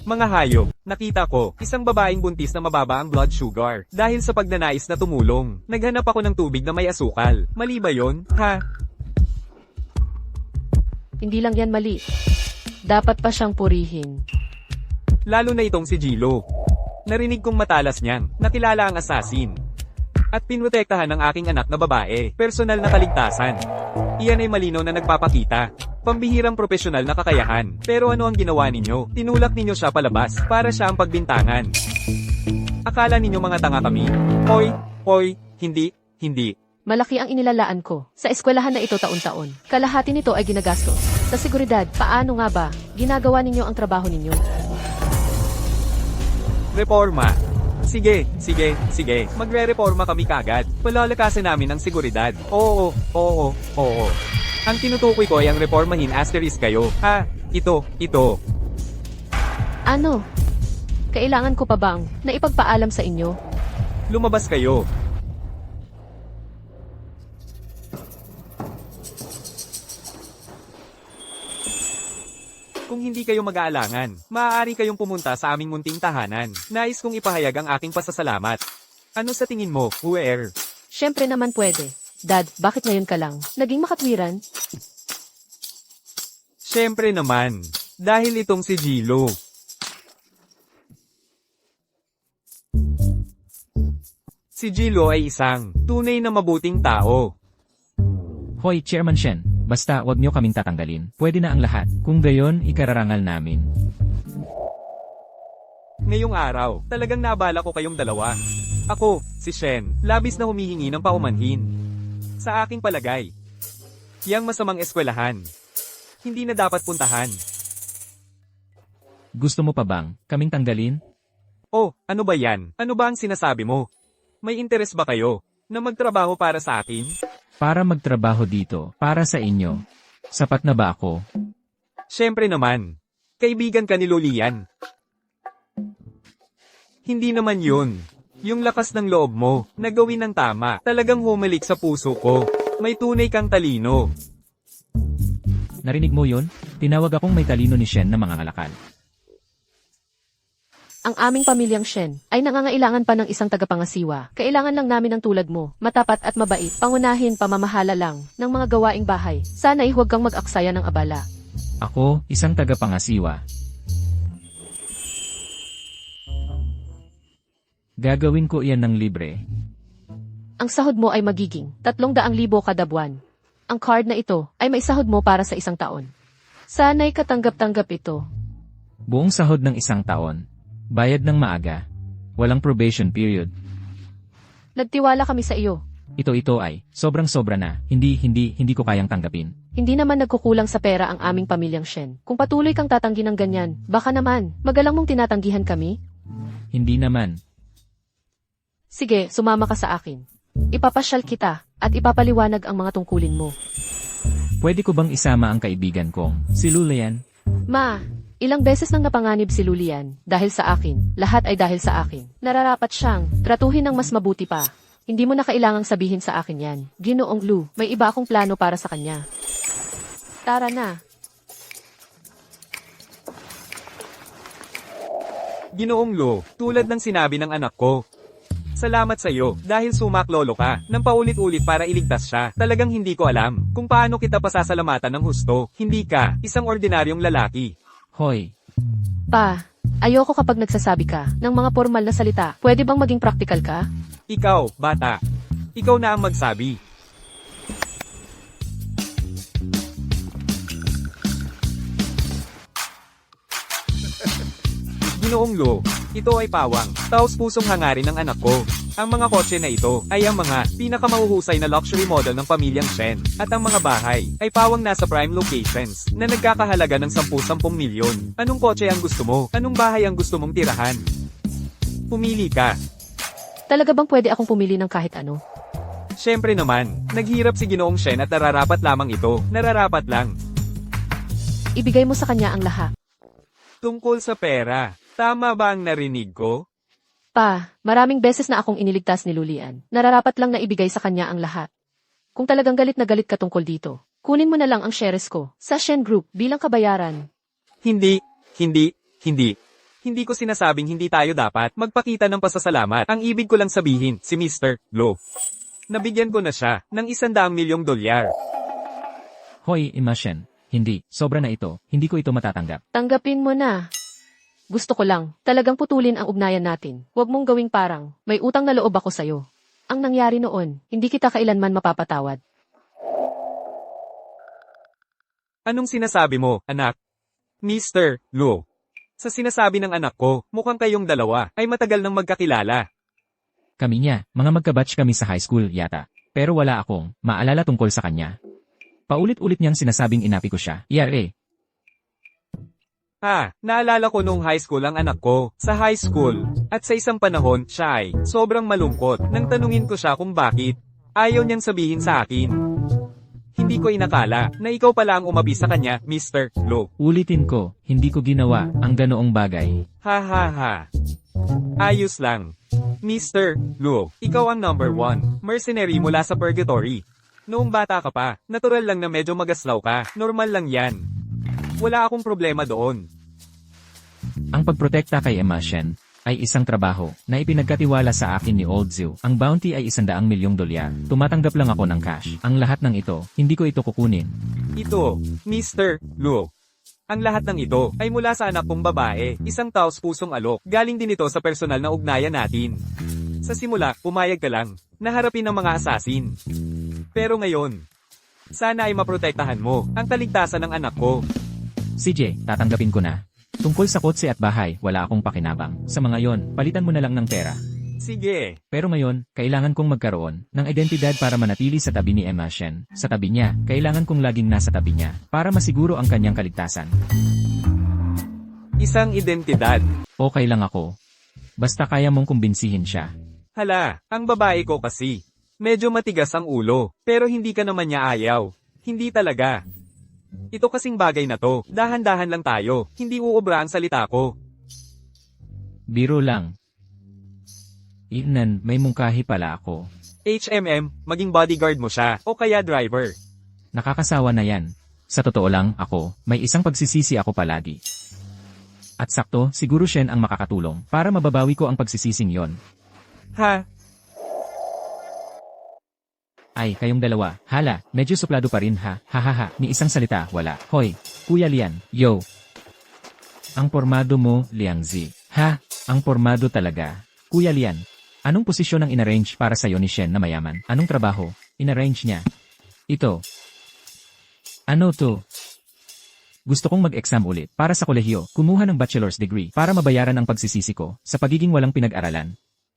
Mga hayop, nakita ko, isang babaeng buntis na mababa ang blood sugar. Dahil sa pagnanais na tumulong, naghanap ako ng tubig na may asukal. Mali ba yon? Ha? Hindi lang yan mali. Dapat pa siyang purihin. Lalo na itong si Gilo. Narinig kong matalas niyang, nakilala ang assassin. At pinrotektahan ng aking anak na babae, personal na kaligtasan. Iyan ay malinaw na nagpapakita. Pambihirang propesyonal na kakayahan. Pero ano ang ginawa ninyo? Tinulak ninyo siya palabas, para siya ang pagbintangan. Akala ninyo mga tanga kami? Hoy, hindi. Malaki ang inilalaan ko sa eskwelahan na ito taon-taon. Kalahati nito ay ginagastos. Sa seguridad, paano nga ba ginagawa ninyo ang trabaho ninyo? Reforma. Sige. Magre-reforma kami kagad. Palalakasin namin ang seguridad. Oo. Ang tinutukoy ko ay ang reformahin asterisk kayo. Ha? Ito. Ano? Kailangan ko pa bang na ipagpaalam sa inyo? Lumabas kayo. Kung hindi kayo mag-aalangan, maaari kayong pumunta sa aming munting tahanan. Nais kong ipahayag ang aking pasasalamat. Ano sa tingin mo, where? Siyempre naman pwede. Dad, bakit ngayon ka lang naging makatwiran? Siyempre naman, dahil itong si Gilo. Si Gilo ay isang tunay na mabuting tao. Hoy, Chairman Shen, basta wag niyo kaming tatanggalin. Pwede na ang lahat. Kung gayon, ikararangal namin. Ngayong araw, talagang naabala ko kayong dalawa. Ako, si Shen, labis na humihingi ng paumanhin. Sa aking palagay, yang masamang eskwelahan, hindi na dapat puntahan. Gusto mo pa bang kaming tanggalin? Oh, ano ba yan? Ano ba ang sinasabi mo? May interes ba kayo na magtrabaho para sa akin? Para magtrabaho dito, para sa inyo. Sapat na ba ako? Siyempre naman. Kaibigan ka ni Lulian. Hindi naman yun. Yung lakas ng loob mo, na gawin ng tama, talagang humalik sa puso ko. May tunay kang talino. Narinig mo yun? Tinawag akong may talino ni Shen na mga ngalakal. Ang aming pamilyang Shen ay nangangailangan pa ng isang tagapangasiwa. Kailangan lang namin ng tulad mo, matapat at mabait, pangunahin pamamahala lang ng mga gawaing bahay. Sana'y huwag kang mag-aksaya ng abala. Ako, isang tagapangasiwa. Gagawin ko iyan ng libre. Ang sahod mo ay magiging 300,000 kada buwan. Ang card na ito ay may sahod mo para sa isang taon. Sana'y katanggap-tanggap ito. Buong sahod ng isang taon. Bayad ng maaga. Walang probation period. Nagtiwala kami sa iyo. Ito ay, sobrang-sobra na, hindi ko kayang tanggapin. Hindi naman nagkukulang sa pera ang aming pamilyang Shen. Kung patuloy kang tatanggi ng ganyan, baka naman, magalang mong tinatanggihan kami? Hindi naman. Sige, sumama ka sa akin. Ipapasyal kita, at ipapaliwanag ang mga tungkulin mo. Pwede ko bang isama ang kaibigan kong, si Lulian? Ma, ilang beses nang napanganib si Lulian, dahil sa akin, lahat ay dahil sa akin. Nararapat siyang, tratuhin ng mas mabuti pa. Hindi mo na kailangang sabihin sa akin yan. Ginoong Lu, may iba akong plano para sa kanya. Tara na. Ginoong Lo, tulad ng sinabi ng anak ko. Salamat sa iyo, dahil sumaklolo ka, ng paulit-ulit para iligtas siya. Talagang hindi ko alam, kung paano kita pasasalamatan ng husto. Hindi ka, isang ordinaryong lalaki. Hoy, Pa, ayoko kapag nagsasabi ka ng mga formal na salita. Pwede bang maging practical ka? Ikaw, bata. Ikaw na ang magsabi. Ginoong Lo, ito ay pawang, taos-pusong hangarin ng anak ko. Ang mga kotse na ito ay ang mga pinakamahuhusay na luxury model ng pamilyang Shen. At ang mga bahay ay pawang nasa prime locations na nagkakahalaga ng 10-10 milyon. Anong kotse ang gusto mo? Anong bahay ang gusto mong tirahan? Pumili ka. Talaga bang pwede akong pumili ng kahit ano? Siyempre naman, naghirap si Ginoong Shen at nararapat lamang ito. Nararapat lang. Ibigay mo sa kanya ang lahat. Tungkol sa pera, tama ba ang narinig ko? Pa, maraming beses na akong iniligtas ni Lulian. Nararapat lang na ibigay sa kanya ang lahat. Kung talagang galit na galit ka tungkol dito, kunin mo na lang ang shares ko sa Shen Group bilang kabayaran. Hindi. Hindi ko sinasabing hindi tayo dapat magpakita ng pasasalamat. Ang ibig ko lang sabihin, si Mr. Lo. Nabigyan ko na siya ng $100 milyong. hoy, Imashen. Hindi, sobra na ito, hindi ko ito matatanggap. Tanggapin mo na. Gusto ko lang, talagang putulin ang ugnayan natin. Huwag mong gawing parang, may utang na loob ako sa'yo. Ang nangyari noon, hindi kita kailanman mapapatawad. Anong sinasabi mo, anak? Mr. Lo. Sa sinasabi ng anak ko, mukhang kayong dalawa ay matagal nang magkakilala. Kami niya, mga magkabatch kami sa high school yata. Pero wala akong maalala tungkol sa kanya. Paulit-ulit niyang sinasabing inapi ko siya. Yare. Naalala ko nung high school ang anak ko. Sa high school, at sa isang panahon, siya ay sobrang malungkot. Nang tanungin ko siya kung bakit, ayaw niyang sabihin sa akin. Hindi ko inakala na ikaw pala ang umapi sa kanya, Mr. Lo. Ulitin ko, hindi ko ginawa ang ganoong bagay. Ha. Ayos lang. Mr. Lo, ikaw ang number 1, mercenary mula sa purgatory. Noong bata ka pa, natural lang na medyo magaslaw ka, normal lang yan. Wala akong problema doon. Ang pagprotekta kay Emma Shen ay isang trabaho na ipinagkatiwala sa akin ni Old Zhu. Ang bounty ay $100 milyong. Tumatanggap lang ako ng cash. Ang lahat ng ito, hindi ko ito kukunin. Ito, Mr. Lo. Ang lahat ng ito ay mula sa anak kong babae, isang taos-pusong alok. Galing din ito sa personal na ugnayan natin. Sa simula, pumayag ka lang, naharapin ng mga asasin. Pero ngayon, sana ay maprotektahan mo ang kaligtasan ng anak ko. CJ, tatanggapin ko na. Tungkol sa kotse at bahay, wala akong pakinabang. Sa mga yon, palitan mo na lang ng pera. Sige. Pero ngayon, kailangan kong magkaroon ng identidad para manatili sa tabi ni Emma Shen. Sa tabi niya, kailangan kong laging nasa tabi niya para masiguro ang kanyang kaligtasan. Isang identidad. Okay lang ako. Basta kaya mong kumbinsihin siya. Hala, ang babae ko kasi. Medyo matigas ang ulo, pero hindi ka naman niya ayaw. Hindi talaga. Ito kasing bagay na to, dahan-dahan lang tayo, hindi uubra ang salita ko. Biro lang. Inan, may mungkahi pala ako. Maging bodyguard mo siya, o kaya driver. Nakakasawa na yan. Sa totoo lang, ako, may isang pagsisisi ako palagi. At sakto, siguro Shen ang makakatulong para mababawi ko ang pagsisising yon. Ha? Ay, kayong dalawa. Hala, medyo suplado pa rin ha. Hahaha, ni isang salita, wala. Hoy, Kuya Lian, yo. Ang pormado mo, Liangzi. Ha, ang pormado talaga. Kuya Lian, anong posisyon ang inarrange para sa'yo ni Shen na mayaman? Anong trabaho? Inarrange niya. Ito. Ano to? Gusto kong mag-exam ulit para sa kolehiyo, kumuha ng bachelor's degree para mabayaran ang pagsisisi ko sa pagiging walang pinag-aralan.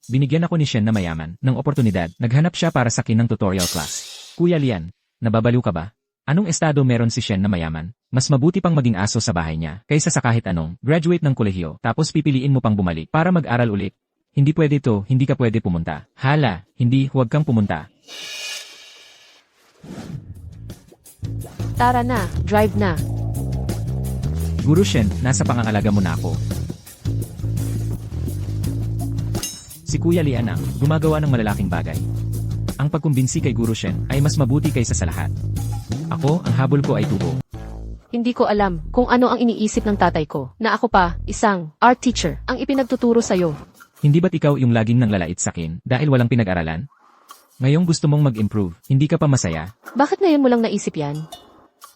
Binigyan ako ni Shen na mayaman ng oportunidad. Naghanap siya para sa akin ng tutorial class. Kuya Lian, nababaliw ka ba? Anong estado meron si Shen na mayaman? Mas mabuti pang maging aso sa bahay niya kaysa sa kahit anong graduate ng kolehiyo tapos pipiliin mo pang bumalik para mag-aral ulit. Hindi pwede to, hindi ka pwede pumunta. Hala, hindi, huwag kang pumunta. Tara na, drive na. Guru Shen, nasa pangangalaga mo na ako. Si Kuya Lian ang gumagawa ng malalaking bagay. Ang pagkumbinsi kay Guru Shen ay mas mabuti kaysa sa lahat. Ako, ang habol ko ay tubo. Hindi ko alam kung ano ang iniisip ng tatay ko na ako pa, isang art teacher, ang ipinagtuturo sa'yo. Hindi ba't ikaw yung laging nanglalait sa akin dahil walang pinag-aralan? Ngayong gusto mong mag-improve, hindi ka pa masaya? Bakit ngayon mo lang naisip yan?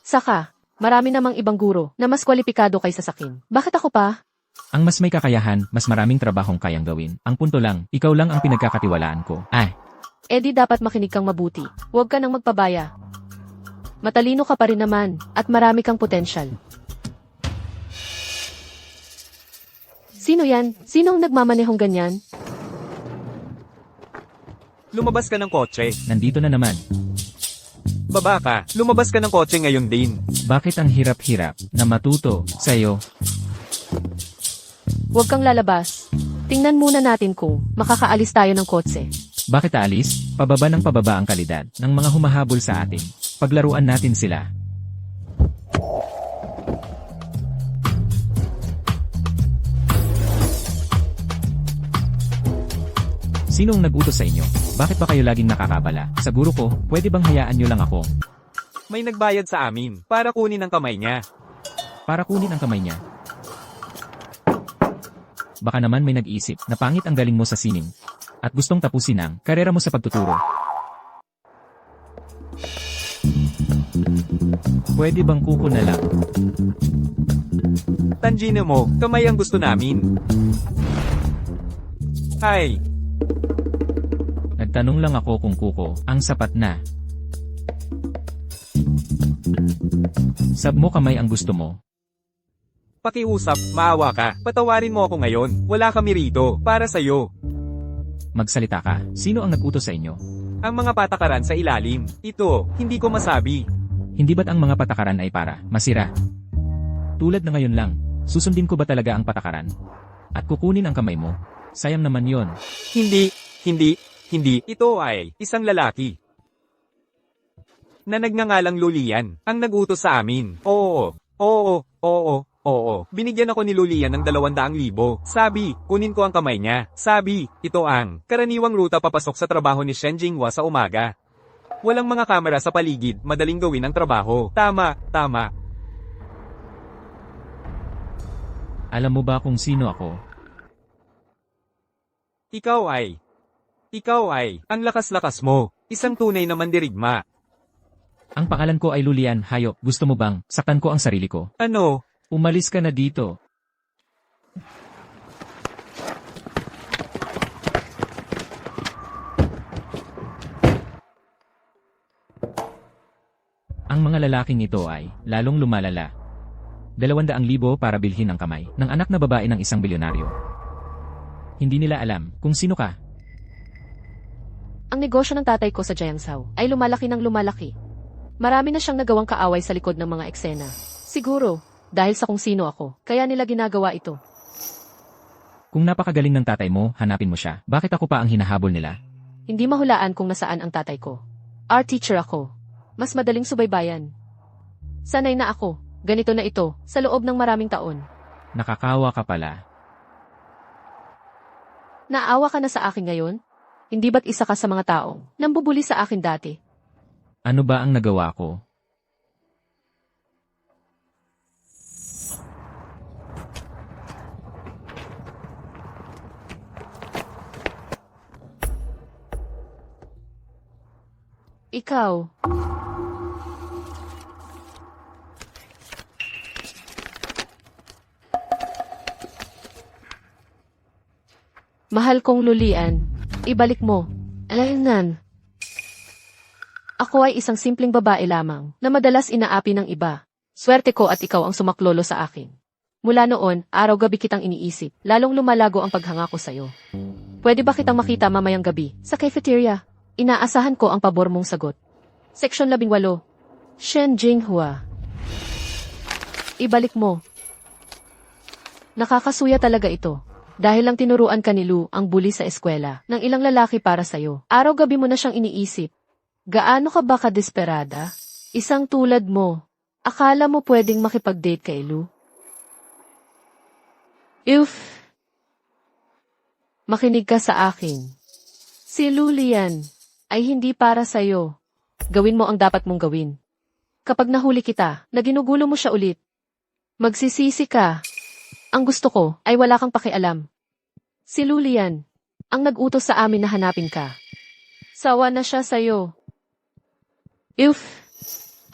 Saka, marami namang ibang guro na mas kwalipikado kaysa sakin. Bakit ako pa? Ang mas may kakayahan, mas maraming trabahong kayang gawin. Ang punto lang, ikaw lang ang pinagkakatiwalaan ko. Di dapat makinig kang mabuti. Huwag ka nang magpabaya. Matalino ka pa rin naman, at marami kang potensyal. Sino yan? Sino ang nagmamanehong ganyan? Lumabas ka ng kotse. Nandito na naman. Baba ka. Lumabas ka ng kotse ngayon din. Bakit ang hirap-hirap na matuto sa'yo? Huwag kang lalabas. Tingnan muna natin kung makakaalis tayo ng kotse. Bakit aalis? Pababa ng pababa ang kalidad ng mga humahabol sa atin. Paglaruan natin sila. Sinong nag-utos sa inyo? Bakit ba kayo laging nakakabala? Sa guro ko, pwede bang hayaan nyo lang ako? May nagbayad sa amin para kunin ang kamay niya. Para kunin ang kamay niya. Baka naman may nag-iisip na pangit ang galing mo sa sining at gustong tapusin ang karera mo sa pagtuturo. Pwede bang kuko na lang? Tanjino mo, kamay ang gusto namin. Ay, Nagtanong lang ako kung kuko ang sapat na. Sab mo kamay ang gusto mo. pakiusap, maawa ka. Patawarin mo ako ngayon. Wala kami rito. Para sa'yo. Magsalita ka. Sino ang nag-utos sa inyo? Ang mga patakaran sa ilalim. Ito, hindi ko masabi. Hindi ba't ang mga patakaran ay para masira? Tulad na ngayon lang, susundin ko ba talaga ang patakaran? At kukunin ang kamay mo? Sayang naman yon. Hindi. Ito ay isang lalaki na nagngangalang Lulian ang nag-utos sa amin. Oo. Binigyan ako ni Lulian ng 200,000. Sabi, kunin ko ang kamay niya. Sabi, ito ang karaniwang ruta papasok sa trabaho ni Shen Jinghua sa umaga. Walang mga kamera sa paligid, madaling gawin ang trabaho. Tama. Alam mo ba kung sino ako? Ikaw ay, ang lakas-lakas mo. Isang tunay na mandirigma. Ang pangalan ko ay Lulian, hayop. Gusto mo bang saktan ko ang sarili ko? Ano? Umalis ka na dito. Ang mga lalaking ito ay lalong lumalala. 200,000 para bilhin ang kamay ng anak na babae ng isang bilyonaryo. Hindi nila alam kung sino ka. Ang negosyo ng tatay ko sa Jiangzhou ay lumalaki ng lumalaki. Marami na siyang nagawang kaaway sa likod ng mga eksena. Siguro, dahil sa kung sino ako, kaya nila ginagawa ito. Kung napakagaling ng tatay mo, hanapin mo siya. Bakit ako pa ang hinahabol nila? Hindi mahulaan kung nasaan ang tatay ko. Art teacher ako. Mas madaling subaybayan. Sanay na ako. Ganito na ito, sa loob ng maraming taon. Nakakawa ka pala. Naawa ka na sa akin ngayon? Hindi ba't isa ka sa mga taong nambubuli sa akin dati? Ano ba ang nagawa ko? Ikaw. Mahal kong Lulian, ibalik mo. Alaynan. Ako ay isang simpleng babae lamang na madalas inaapi ng iba. Swerte ko at ikaw ang sumaklolo sa akin. Mula noon, araw-gabi kitang iniisip, lalong lumalago ang paghanga ko sa'yo. Pwede ba kitang makita mamayang gabi, sa cafeteria? Inaasahan ko ang pabor mong sagot. Seksyon 18. Shen Jinghua. Ibalik mo. Nakakasuya talaga ito. Dahil lang tinuruan ka ni Lu ang bully sa eskwela ng ilang lalaki para sa'yo. Araw-gabi mo na siyang iniisip. Gaano ka ba kadesperada? Isang tulad mo. Akala mo pwedeng makipag-date kay Lu? Makinig ka sa akin. Si Lulian ay hindi para sa'yo. Gawin mo ang dapat mong gawin. Kapag nahuli kita, na ginugulo mo siya ulit, magsisisi ka. Ang gusto ko ay wala kang pakialam. Si Lulian ang nag-utos sa amin na hanapin ka. Sawa na siya sa'yo.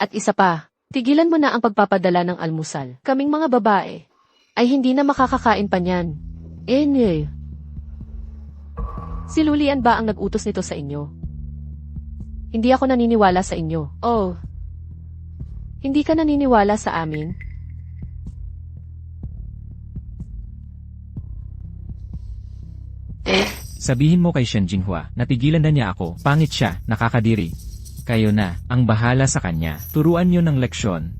At isa pa, tigilan mo na ang pagpapadala ng almusal. Kaming mga babae ay hindi na makakakain pa niyan. Si Lulian ba ang nag-utos nito sa inyo? Hindi ako naniniwala sa inyo. Oh, hindi ka naniniwala sa amin? Sabihin mo kay Shen Jinghua, natigilan na niya ako, pangit siya, nakakadiri. Kayo na, ang bahala sa kanya, turuan niyo ng leksyon.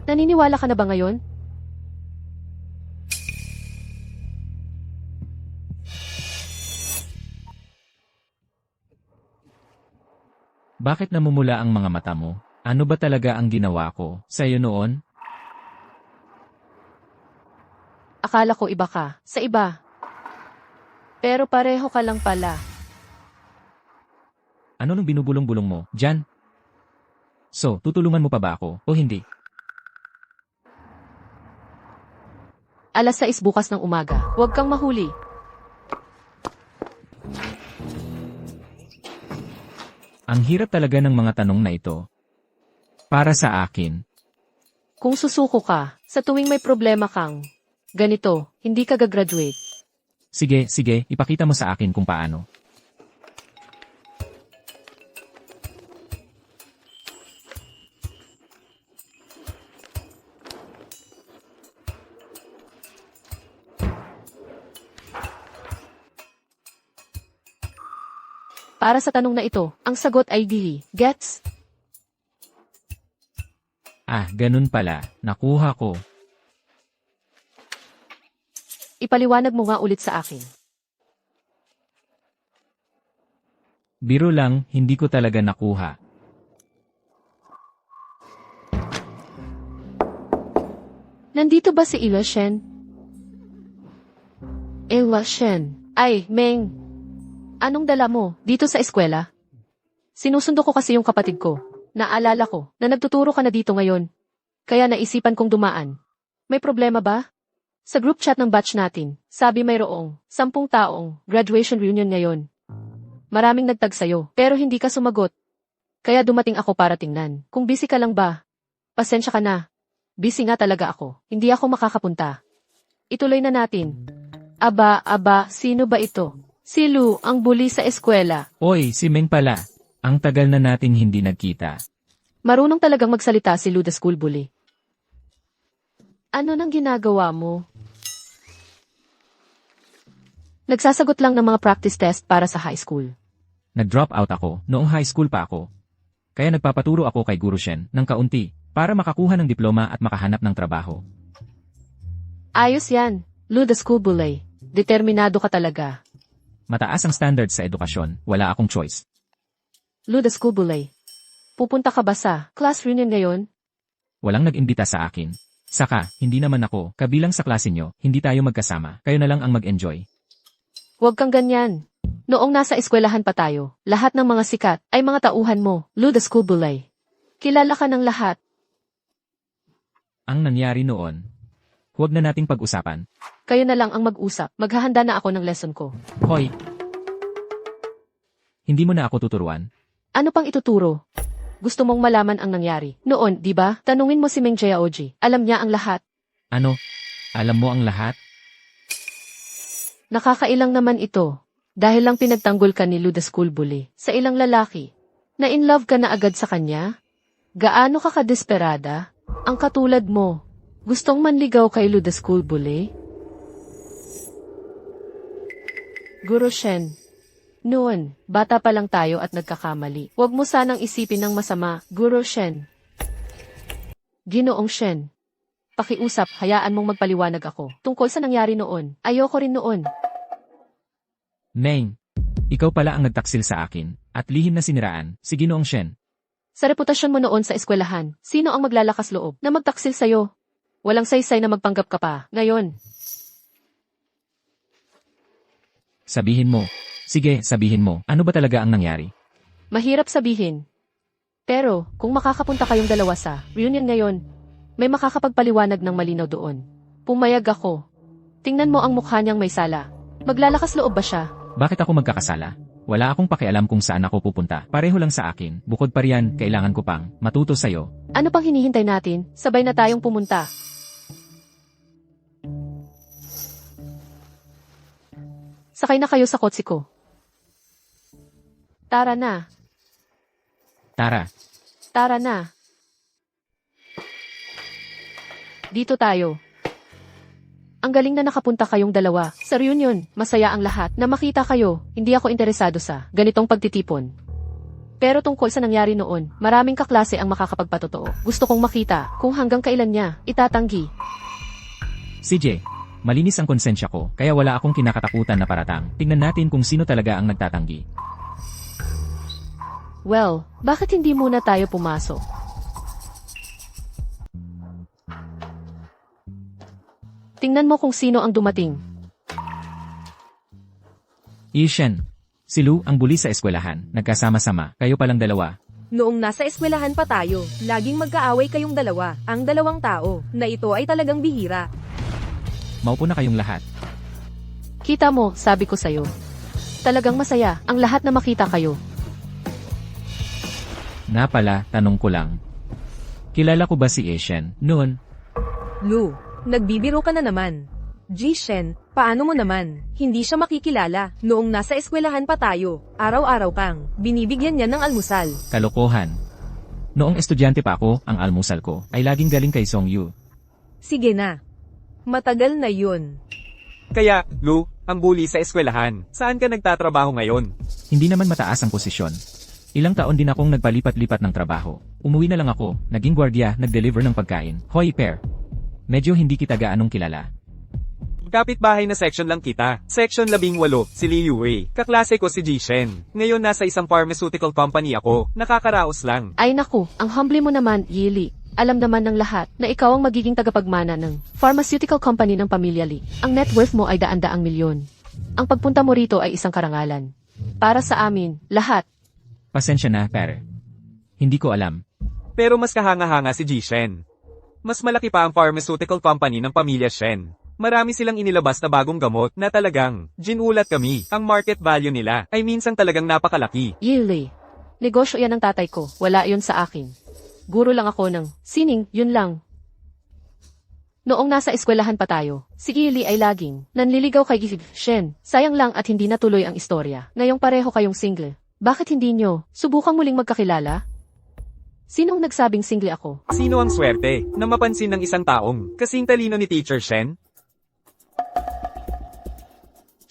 Naniniwala ka na ba ngayon? Bakit namumula ang mga mata mo? Ano ba talaga ang ginawa ko sa'yo noon? Akala ko iba ka, sa iba. Pero pareho ka lang pala. Ano nung binubulong-bulong mo, Jan? So, tutulungan mo pa ba ako, o hindi? 6:00 bukas ng umaga. Huwag kang mahuli. Ang hirap talaga ng mga tanong na ito. Para sa akin, Kung susuko ka, sa tuwing may problema kang ganito, hindi ka gagraduate. sige, ipakita mo sa akin kung paano. Para sa tanong na ito, ang sagot ay D. Gets? Ah, ganun pala, nakuha ko. Ipaliwanag mo nga ulit sa akin. Biro lang, hindi ko talaga nakuha. Nandito ba si Ila Shen? Ila Shen. Ay, Meng. Anong dala mo dito sa eskwela? Sinusundo ko kasi yung kapatid ko. Naalala ko na nagtuturo ka na dito ngayon. Kaya naisipan kong dumaan. May problema ba? Sa group chat ng batch natin, sabi mayroong 10 taong graduation reunion ngayon. Maraming nagtag sa'yo, pero hindi ka sumagot. Kaya dumating ako para tingnan. Kung busy ka lang ba? Pasensya ka na. Busy nga talaga ako. Hindi ako makakapunta. Ituloy na natin. Aba, sino ba ito? Si Lu, ang bully sa eskwela. Oy, si Meng pala. Ang tagal na nating hindi nagkita. Marunong talagang magsalita si Lu the school bully. Ano nang ginagawa mo? Nagsasagot lang ng mga practice test para sa high school. Nag-drop out ako, noong high school pa ako. Kaya nagpapaturo ako kay Guru Shen ng kaunti, para makakuha ng diploma at makahanap ng trabaho. Ayos yan, Lu the school bully. Determinado ka talaga. Mataas ang standards sa edukasyon, wala akong choice. Lu the school bully. Pupunta ka ba sa class reunion ngayon? Walang nag-imbita sa akin. Saka, hindi naman ako, kabilang sa klase nyo, hindi tayo magkasama, kayo na lang ang mag-enjoy. Huwag kang ganyan. Noong nasa eskwelahan pa tayo, lahat ng mga sikat ay mga tauhan mo, Lu the school bully. Kilala ka ng lahat. Ang nangyari noon, huwag na nating pag-usapan. Kayo na lang ang mag-usap. Maghahanda na ako ng lesson ko. Hoy! Hindi mo na ako tuturuan. Ano pang ituturo? Gusto mong malaman ang nangyari. Noon, di ba? Tanungin mo si Meng Jiaoji. Alam niya ang lahat. Ano? Alam mo ang lahat? Nakakailang naman ito. Dahil lang pinagtanggol ka ni Lu the school bully sa ilang lalaki. Na in love ka na agad sa kanya? Gaano ka kadesperada? Ang katulad mo. Gustong manligaw kay Lu the school bully? Guro Shen. Noon, bata pa lang tayo at nagkakamali. Huwag mo sanang isipin ng masama, Guro Shen. Ginoong Shen. Pakiusap, hayaan mong magpaliwanag ako. Tungkol sa nangyari noon, ayoko rin noon. Meng, ikaw pala ang nagtaksil sa akin, at lihim na siniraan, si Ginoong Shen. Sa reputasyon mo noon sa eskwelahan, sino ang maglalakas loob na magtaksil sa'yo? Walang saysay na magpanggap ka pa, ngayon. Sabihin mo. Sige, sabihin mo, ano ba talaga ang nangyari? Mahirap sabihin. Pero, kung makakapunta kayong dalawa sa reunion ngayon, may makakapagpaliwanag ng malinaw doon. Pumayag ako. Tingnan mo ang mukha niyang may sala. Maglalakas loob ba siya? Bakit ako magkakasala? Wala akong pakialam kung saan ako pupunta. Pareho lang sa akin. Bukod pa riyan, kailangan ko pang matuto sa'yo. Ano pang hinihintay natin? Sabay na tayong pumunta. Sakay na kayo sa kotse ko. Tara na. Tara, Tara na. Dito tayo. Ang galing na nakapunta kayong dalawa. Sa reunion, masaya ang lahat. Na makita kayo, hindi ako interesado sa ganitong pagtitipon. Pero tungkol sa nangyari noon, maraming kaklase ang makakapagpatotoo. Gusto kong makita kung hanggang kailan niya itatanggi. CJ. Malinis ang konsensya ko, kaya wala akong kinakatakutan na paratang. Tingnan natin kung sino talaga ang nagtatanggi. Well, bakit hindi muna tayo pumasok? Tingnan mo kung sino ang dumating. Ishen. Si Lu ang buli sa eskwelahan, nagkasama-sama, kayo palang dalawa. Noong nasa eskwelahan pa tayo, laging magkaaway kayong dalawa, ang dalawang tao, na ito ay talagang bihira. Maupo na kayong lahat. Kita mo, sabi ko sa'yo. Talagang masaya ang lahat na makita kayo. Na pala, tanong ko lang. Kilala ko ba si Ishen noon? Lu, nagbibiro ka na naman. Jishen, paano mo naman? Hindi siya makikilala. Noong nasa eskwelahan pa tayo, araw-araw kang binibigyan niya ng almusal. Kalokohan. Noong estudyante pa ako, ang almusal ko ay laging galing kay Song Yu. Sige na. Matagal na yun. Kaya, Lu, ang bully sa eskwelahan. Saan ka nagtatrabaho ngayon? Hindi naman mataas ang posisyon. Ilang taon din akong nagpalipat-lipat ng trabaho. Umuwi na lang ako, naging gwardiya, nag-deliver ng pagkain. Hoy, Per. Medyo hindi kita gaanong kilala. Kapitbahay na section lang kita. Section 18, si Liu Wei. Kaklase ko si Jishen. Ngayon nasa isang pharmaceutical company ako. Nakakaraos lang. Ay naku, ang humble mo naman, Yili. Alam naman ng lahat na ikaw ang magiging tagapagmana ng pharmaceutical company ng pamilya Li. Ang net worth mo ay daan-daang milyon. Ang pagpunta mo rito ay isang karangalan. Para sa amin, lahat. Pasensya na, Per. Hindi ko alam. Pero mas kahanga-hanga si Jishen. Mas malaki pa ang pharmaceutical company ng pamilya Shen. Marami silang inilabas na bagong gamot na talagang ginulat kami. Ang market value nila ay minsang talagang napakalaki. Yili. Negosyo yan ng tatay ko. Wala yun sa akin. Guro lang ako ng sining, yun lang. Noong nasa eskwelahan pa tayo, si Yili ay laging nanliligaw kay Shen. Sayang lang at hindi natuloy ang istorya. Ngayong pareho kayong single. Bakit hindi nyo subukang muling magkakilala? Sinong nagsabing single ako? Sino ang swerte na mapansin ng isang taong kasing talino ni Teacher Shen?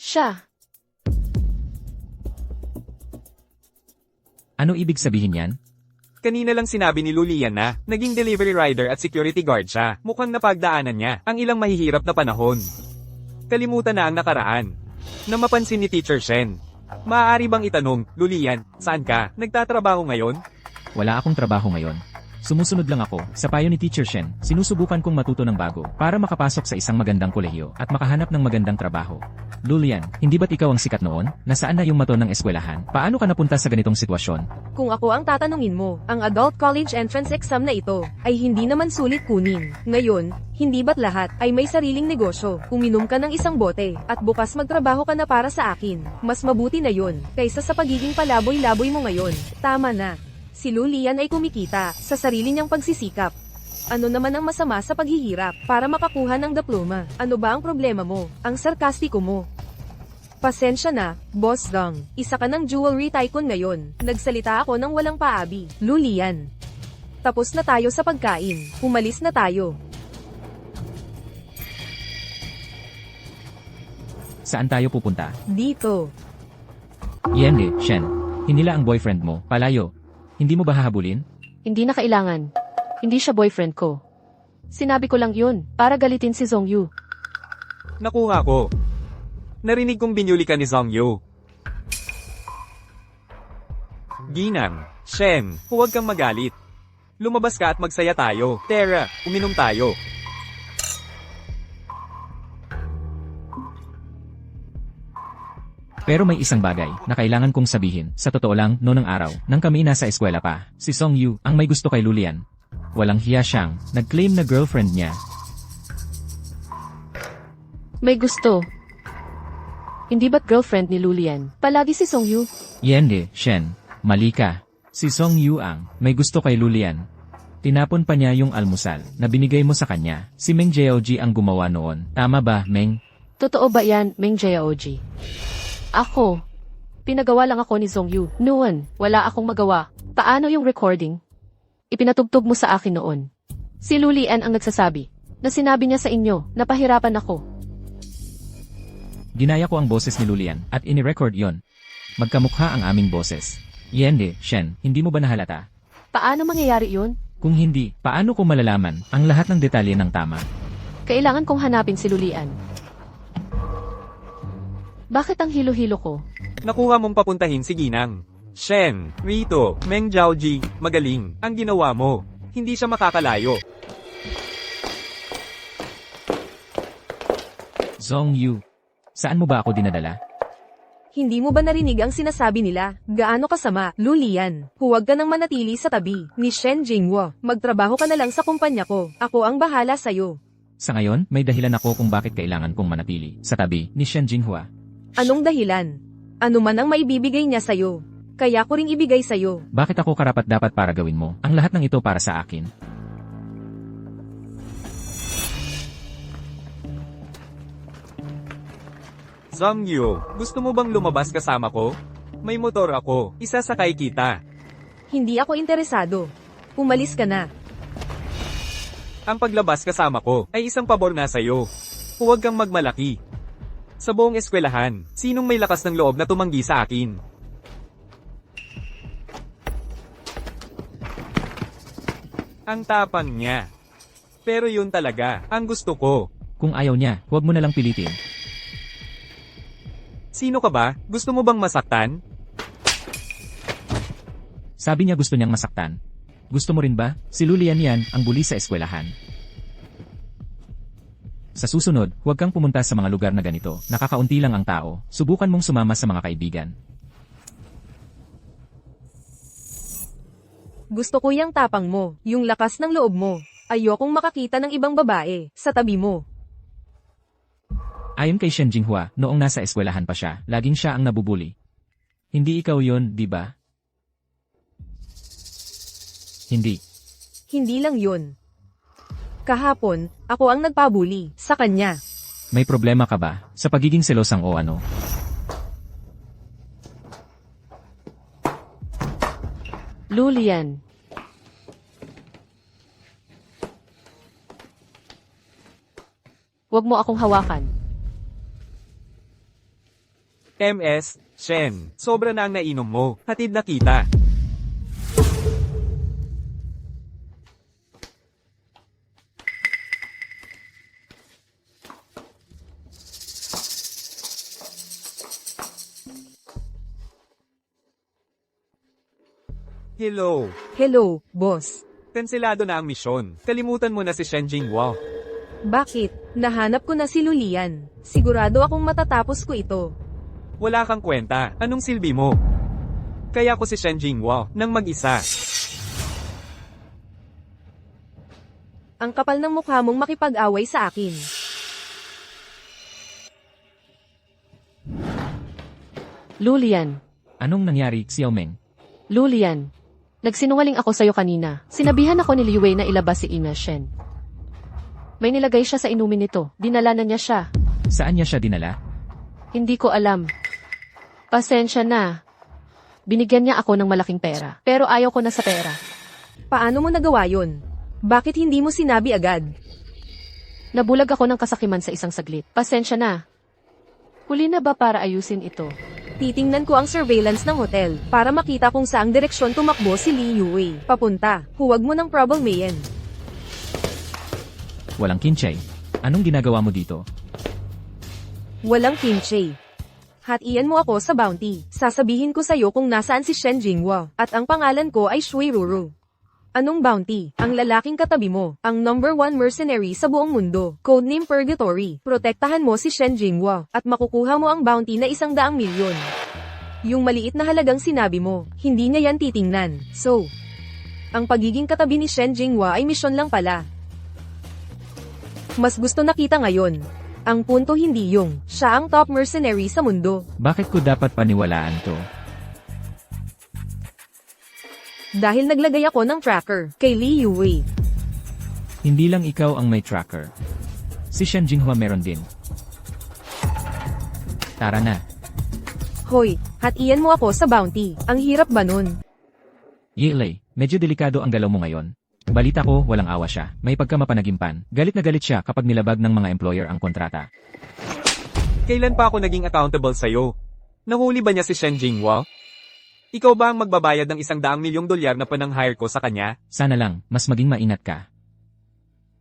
Siya. Ano ibig sabihin yan? Kanina lang sinabi ni Lulian na naging delivery rider at security guard siya. Mukhang napagdaanan niya ang ilang mahihirap na panahon. Kalimutan na ang nakaraan. Na mapansin ni Teacher Shen. Maaari bang itanong, Lulian, saan ka? Nagtatrabaho ngayon? Wala akong trabaho ngayon. Sumusunod lang ako. Sa payo ni Teacher Shen, sinusubukan kong matuto ng bago para makapasok sa isang magandang kolehiyo at makahanap ng magandang trabaho. Lulian, hindi ba't ikaw ang sikat noon? Nasaan na yung maton ng eskwelahan? Paano ka napunta sa ganitong sitwasyon? Kung ako ang tatanungin mo, ang adult college entrance exam na ito ay hindi naman sulit kunin. Ngayon, hindi ba't lahat ay may sariling negosyo? Uminom ka ng isang bote at bukas magtrabaho ka na para sa akin. Mas mabuti na yun kaysa sa pagiging palaboy-laboy mo ngayon. Tama na. Si Lulian ay kumikita sa sarili niyang pagsisikap. Ano naman ang masama sa paghihirap para makakuha ng diploma? Ano ba ang problema mo? Ang sarkastiko mo. Pasensya na, Boss Dong. Isa ka ng jewelry tycoon ngayon. Nagsalita ako ng walang paabi. Lulian. Tapos na tayo sa pagkain. Umalis na tayo. Saan tayo pupunta? Dito. Yende, Shen. Hinila ang boyfriend mo, palayo. Hindi mo ba hahabulin? Hindi na kailangan. Hindi siya boyfriend ko. Sinabi ko lang yun, para galitin si Zongyu. Nakuha ko. Narinig kong binyuli ka ni Zongyu. Ginang, Shen, huwag kang magalit. Lumabas ka at magsaya tayo. Tara, uminom tayo. Pero may isang bagay na kailangan kong sabihin. Sa totoo lang, noong araw, nang kami nasa eskwela pa, si Song Yu ang may gusto kay Lulian. Walang hiya siyang nag-claim na girlfriend niya. May gusto. Hindi ba't girlfriend ni Lulian? Palagi si Zongyu. Yende, Shen, mali ka. Si Song Yu ang may gusto kay Lulian. Tinapon pa niya yung almusal na binigay mo sa kanya. Si Meng Jiaoji ang gumawa noon. Tama ba, Meng? Totoo ba yan, Meng Jiaoji? Ako. Pinagawa lang ako ni Zongyu. Noon, wala akong magawa. Paano yung recording? Ipinatugtog mo sa akin noon. Si Lulian ang nagsasabi na sinabi niya sa inyo na pahirapan ako. Ginaya ko ang boses ni Lulian at ini-record yon. Magkamukha ang aming boses. Yende, Shen, hindi mo ba nahalata? Paano mangyayari yun? Kung hindi, paano ko malalaman ang lahat ng detalye ng tama? Kailangan kong hanapin si Lulian. Bakit ang hilo-hilo ko? Nakuha mong papuntahin si Ginang. Shen, Rito, Meng Jiaoji, magaling. Ang ginawa mo. Hindi siya makakalayo. Zong Yu, saan mo ba ako dinadala? Hindi mo ba narinig ang sinasabi nila? Gaano kasama, Lulian? Huwag ka nang manatili sa tabi ni Shen Jinghua. Magtrabaho ka na lang sa kumpanya ko. Ako ang bahala sa'yo. Sa ngayon, may dahilan ako kung bakit kailangan kong manatili sa tabi ni Shen Jinghua. Anong dahilan? Ano man ang maibibigay niya sa'yo. Kaya ko ring ibigay sa'yo. Bakit ako karapat-dapat para gawin mo ang lahat ng ito para sa akin? Zongyu, gusto mo bang lumabas kasama ko? May motor ako. Isasakay kita. Hindi ako interesado. Umalis ka na. Ang paglabas kasama ko ay isang pabor na sa'yo. Huwag kang magmalaki. Sa buong eskwelahan, sinong may lakas ng loob na tumanggi sa akin? Ang tapang niya. Pero yun talaga, ang gusto ko. Kung ayaw niya, huwag mo na lang pilitin. Sino ka ba? Gusto mo bang masaktan? Sabi niya gusto niyang masaktan. Gusto mo rin ba? Si Lulian yan ang bully sa eskwelahan. Sa susunod, huwag kang pumunta sa mga lugar na ganito. Nakakaunti lang ang tao. Subukan mong sumama sa mga kaibigan. Gusto ko yung tapang mo, yung lakas ng loob mo. Ayokong makakita ng ibang babae sa tabi mo. Ayon kay Shen Jinghua, noong nasa eskwelahan pa siya, laging siya ang nabubuli. Hindi ikaw yon, di ba? Hindi. Hindi lang yun. Kahapon, ako ang nagpabuli sa kanya. May problema ka ba sa pagiging selosang o ano? Lulian. Huwag mo akong hawakan. MS, Shen, sobra na ang nainom mo. Hatid na kita. Hello. Hello, boss. Kanselado na ang misyon. Kalimutan mo na si Shen Jinghua. Bakit? Nahanap ko na si Lulian. Sigurado akong matatapos ko ito. Wala kang kwenta. Anong silbi mo? Kaya ko si Shen Jinghua nang mag-isa. Ang kapal ng mukha mong makipag-away sa akin. Lulian. Anong nangyari, Xiaomeng? Lulian. Nagsinungaling ako sa'yo kanina. Sinabihan ako ni Liu Wei na ilabas si Ina Shen. May nilagay siya sa inumin nito. Dinala na niya siya. Saan niya siya dinala? Hindi ko alam. Pasensya na. Binigyan niya ako ng malaking pera. Pero ayaw ko na sa pera. Paano mo nagawa yun? Bakit hindi mo sinabi agad? Nabulag ako ng kasakiman sa isang saglit. Pasensya na. Huli na ba para ayusin ito? Titingnan ko ang surveillance ng hotel para makita kung saang direksyon tumakbo si Lee Yue. Papunta. Huwag mo ng problemayin. Walang kinchay. Anong ginagawa mo dito? Walang kimchi. Hatian mo ako sa bounty. Sasabihin ko sa'yo kung nasaan si Shen Jinghua. At ang pangalan ko ay Shui Ruru. Anong bounty? Ang lalaking katabi mo. Ang #1 mercenary sa buong mundo. Codename Purgatory. Protektahan mo si Shen Jinghua. At makukuha mo ang bounty na 100 milyon. Yung maliit na halagang sinabi mo, hindi niya yan titingnan. So, ang pagiging katabi ni Shen Jinghua ay misyon lang pala. Mas gusto nakita ngayon. Ang punto hindi yung, siya ang top mercenary sa mundo. Bakit ko dapat paniwalaan to? Dahil naglagay ako ng tracker, kay Lee Yue. Hindi lang ikaw ang may tracker. Si Shen Jinghua meron din. Tara na. Hoy, hatian mo ako sa bounty. Ang hirap ba nun? Yilei, medyo delikado ang galaw mo ngayon. Balita ko, walang awa siya. May pagkamapanagimpan. Galit na galit siya kapag nilabag ng mga employer ang kontrata. Kailan pa ako naging accountable sa'yo? Nahuli ba niya si Shen Jinghua? Ikaw ba ang magbabayad ng $100 milyong na panang-hire ko sa kanya? Sana lang, mas maging maingat ka.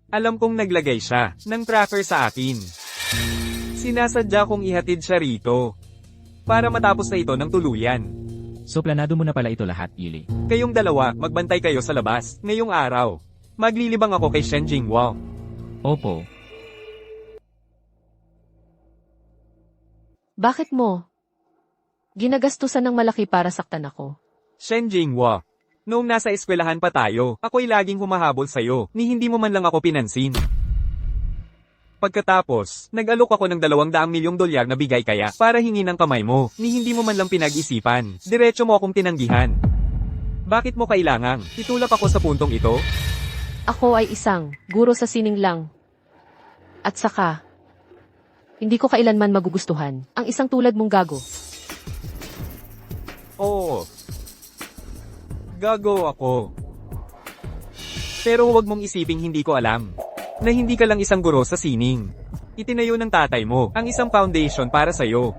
Alam kong naglagay siya ng tracker sa akin. Sinasadya kong ihatid siya rito. Para matapos na ito ng tuluyan. So planado mo na pala ito lahat, Yili. Kayong dalawa, magbantay kayo sa labas, ngayong araw. Maglilibang ako kay Shen Jinghua. Opo. Bakit mo? Ginagastusan ng malaki para saktan ako. Shen Jinghua. Noong nasa eskwelahan pa tayo, ako'y laging humahabol sa'yo, ni hindi mo man lang ako pinansin. Pagkatapos, nag-alok ako ng $200 milyong na bigay kaya para hingin ng kamay mo, ni hindi mo man lang pinag-isipan. Diretso mo akong tinanggihan. Bakit mo kailangang itulak ako sa puntong ito? Ako ay isang guro sa sining lang. At saka, hindi ko kailanman magugustuhan ang isang tulad mong gago. Oo. Gago ako. Pero huwag mong isiping hindi ko alam na hindi ka lang isang guro sa sining. Itinayo ng tatay mo ang isang foundation para sa'yo.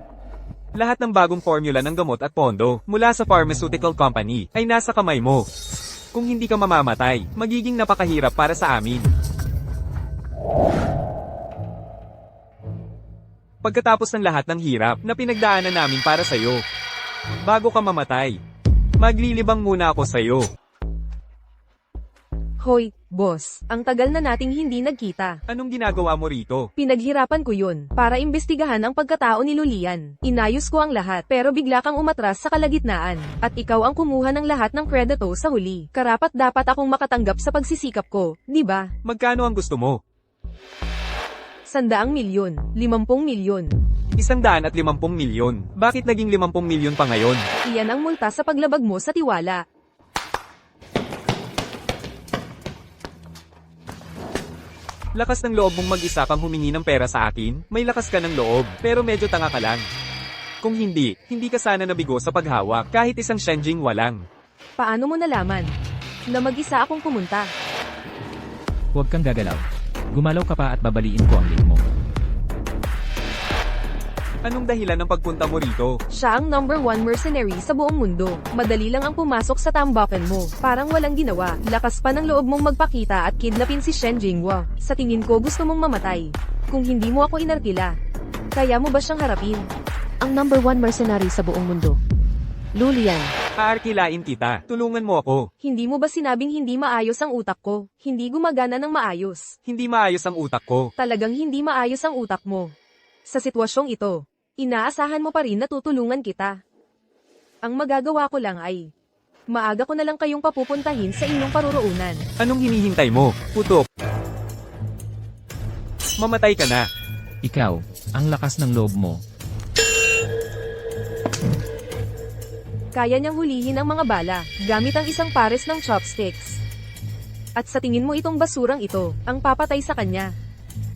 Lahat ng bagong formula ng gamot at pondo mula sa pharmaceutical company ay nasa kamay mo. Kung hindi ka mamamatay, magiging napakahirap para sa amin. Pagkatapos ng lahat ng hirap na pinagdaanan namin para sa'yo, bago ka mamatay, maglilibang muna ako sa'yo. Hoy, boss, ang tagal na nating hindi nagkita. Anong ginagawa mo rito? Pinaghirapan ko yun, para imbestigahan ang pagkatao ni Lulian. Inayos ko ang lahat, pero bigla kang umatras sa kalagitnaan. At ikaw ang kumuha ng lahat ng kredito sa huli. Karapat dapat akong makatanggap sa pagsisikap ko, di ba? Magkano ang gusto mo? 100 milyon, 50 milyon. 150 milyon. Bakit naging 50 milyon pa ngayon? Iyan ang multa sa paglabag mo sa tiwala. Lakas ng loob mong mag-isa kang humingi ng pera sa akin? May lakas ka ng loob, pero medyo tanga ka lang. Kung hindi, hindi ka sana nabigo sa paghawak, kahit isang Shen Jinghua lang. Paano mo nalaman na mag-isa akong pumunta? Huwag kang gagalaw. Gumalaw ka pa at babaliin ko ang lead mo. Anong dahilan ng pagpunta mo rito? Siya ang #1 mercenary sa buong mundo. Madali lang ang pumasok sa tambakan mo. Parang walang ginawa. Lakas pa ng loob mong magpakita at kidnapin si Shen Jinghua. Sa tingin ko gusto mong mamatay. Kung hindi mo ako inarkila, kaya mo ba siyang harapin? Ang #1 mercenary sa buong mundo. Lulian. Aarkilain kita. Tulungan mo ako. Hindi mo ba sinabing hindi maayos ang utak ko? Hindi gumagana ng maayos. Hindi maayos ang utak ko. Talagang hindi maayos ang utak mo. Sa sitwasyong ito, inaasahan mo pa rin na tutulungan kita. Ang magagawa ko lang ay, maaga ko na lang kayong papupuntahin sa inyong paruroonan. Anong hinihintay mo? Putok. Mamatay ka na. Ikaw, ang lakas ng loob mo. Kaya niyang hulihin ang mga bala, gamit ang isang pares ng chopsticks. At sa tingin mo itong basurang ito, ang papatay sa kanya.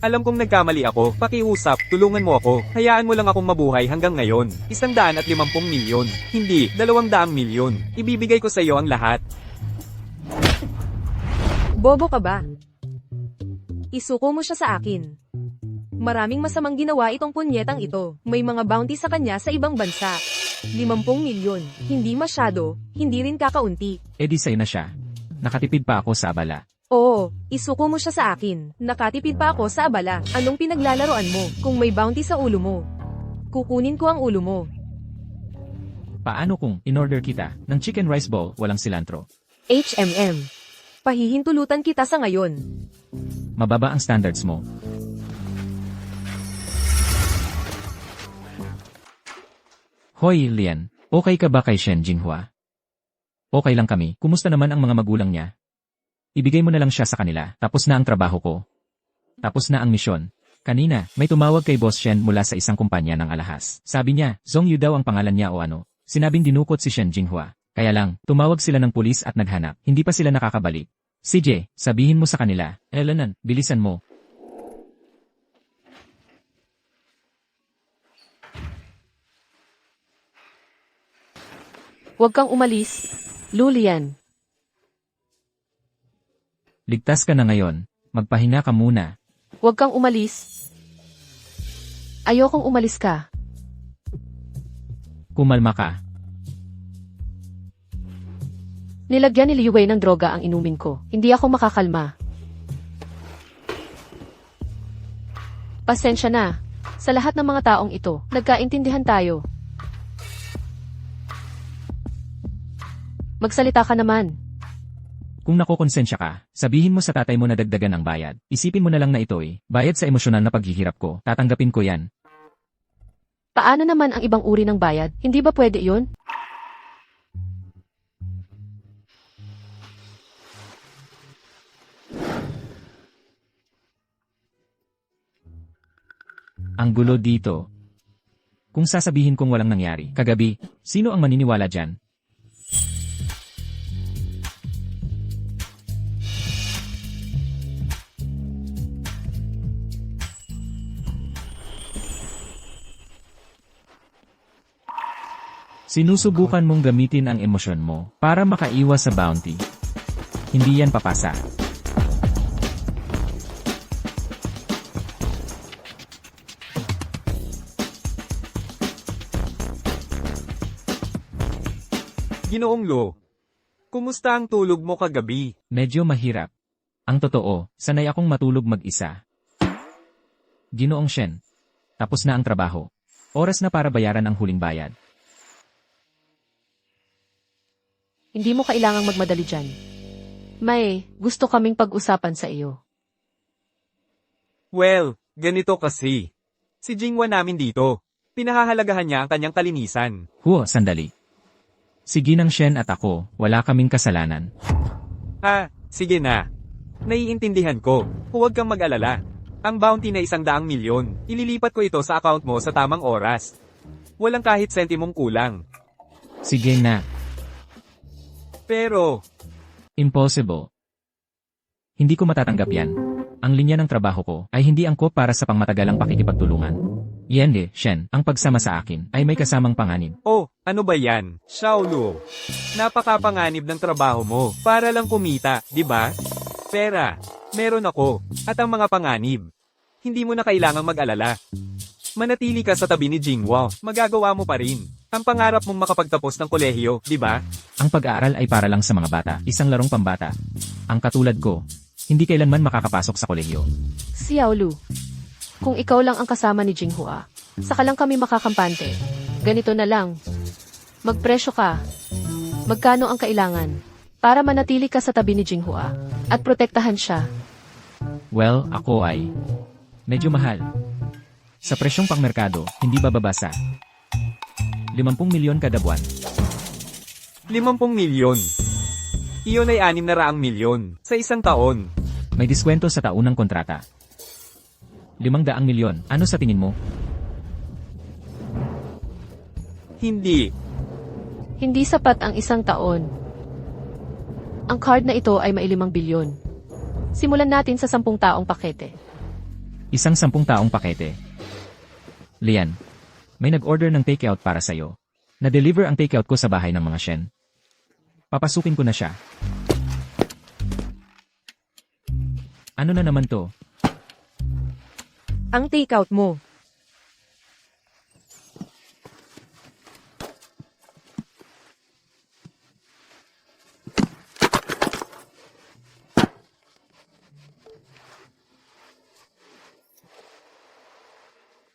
Alam kong nagkamali ako. Pakiusap, tulungan mo ako. Hayaan mo lang akong mabuhay hanggang ngayon. 150 milyon. Hindi, 200 milyon. Ibibigay ko sa iyo ang lahat. Bobo ka ba? Isuko mo siya sa akin. Maraming masamang ginawa itong punyetang ito. May mga bounty sa kanya sa ibang bansa. 50 milyon. Hindi masyado, hindi rin kakaunti. E di sa'yo na siya. Nakatipid pa ako sa abala. Oo, isuko mo siya sa akin. Nakatipid pa ako sa abala. Anong pinaglalaroan mo? Kung may bounty sa ulo mo, kukunin ko ang ulo mo. Paano kung in-order kita ng chicken rice bowl walang cilantro? HMM. Pahihintulutan kita sa ngayon. Mababa ang standards mo. Hoy, Lian. Okay ka ba kay Shen Jinghua? Okay lang kami. Kumusta naman ang mga magulang niya? Ibigay mo na lang siya sa kanila. Tapos na ang trabaho ko. Tapos na ang misyon. Kanina, may tumawag kay Boss Shen mula sa isang kumpanya ng alahas. Sabi niya, Zhong Yu daw ang pangalan niya o ano. Sinabing dinukot si Shen Jinghua. Kaya lang, tumawag sila ng pulis at naghanap. Hindi pa sila nakakabalik. CJ, sabihin mo sa kanila. Elenan, bilisan mo. Huwag kang umalis, Lulian. Ligtas ka na ngayon. Magpahinga ka muna. Huwag kang umalis. Ayokong umalis ka. Kumalma ka. Nilagyan ni Liu Wei ng droga ang inumin ko. Hindi ako makakalma. Pasensya na. Sa lahat ng mga taong ito, nagkaintindihan tayo. Magsalita ka naman. Kung nakokonsensya ka, sabihin mo sa tatay mo na dagdagan ang bayad. Isipin mo na lang na ito bayad sa emosyonal na paghihirap ko. Tatanggapin ko yan. Paano naman ang ibang uri ng bayad? Hindi ba pwede yun? Ang gulo dito. Kung sasabihin kong walang nangyari, kagabi, sino ang maniniwala dyan? Sinusubukan mong gamitin ang emosyon mo para makaiwas sa bounty. Hindi yan papasa. Ginoong Lo, kumusta ang tulog mo kagabi? Medyo mahirap. Ang totoo, sanay akong matulog mag-isa. Ginoong Shen. Tapos na ang trabaho. Oras na para bayaran ang huling bayad. Hindi mo kailangang magmadali dyan. May gusto kaming pag-usapan sa iyo. Well, ganito kasi. Si Jinghua namin dito. Pinahahalagahan niya ang kanyang kalinisan. Sandali. Si Ginang Shen at ako, wala kaming kasalanan. Sige na. Naiintindihan ko. Huwag kang mag-alala. Ang bounty na 100 milyon, ililipat ko ito sa account mo sa tamang oras. Walang kahit sentimong kulang. Sige na. Pero, Impossible. Hindi ko matatanggap yan. Ang linya ng trabaho ko ay hindi angkop para sa pangmatagalang pakikipagtulungan. Yende, Shen, ang pagsama sa akin ay may kasamang panganib. ano ba yan? Xiaolu. Napakapanganib ng trabaho mo. Para lang kumita, di ba? Pera. Meron ako. At ang mga panganib. Hindi mo na kailangang mag-alala. Manatili ka sa tabi ni Jinghua. Magagawa mo pa rin. Ang pangarap mong makapagtapos ng kolehiyo, di ba? Ang pag-aaral ay para lang sa mga bata, isang larong pambata. Ang katulad ko, hindi kailanman makakapasok sa kolehiyo. Xiaolu, kung ikaw lang ang kasama ni Jinghua, saka lang kami makakampante. Ganito na lang. Magpresyo ka. Magkano ang kailangan? Para manatili ka sa tabi ni Jinghua at protektahan siya. Well, ako ay medyo mahal. Sa presyong pangmerkado, hindi bababa sa 50 milyon kada buwan. 50 milyon. Iyon ay 600 milyon sa isang taon. May diskwento sa taunang kontrata. 500 milyon. Ano sa tingin mo? Hindi. Hindi sapat ang isang taon. Ang card na ito ay may 5 bilyon. Simulan natin sa 10 taong pakete. Isang 10 taong pakete. Lian, may nag-order ng takeout para sa'yo. Na-deliver ang takeout ko sa bahay ng mga Shen. Papasukin ko na siya. Ano na naman to? Ang takeout mo.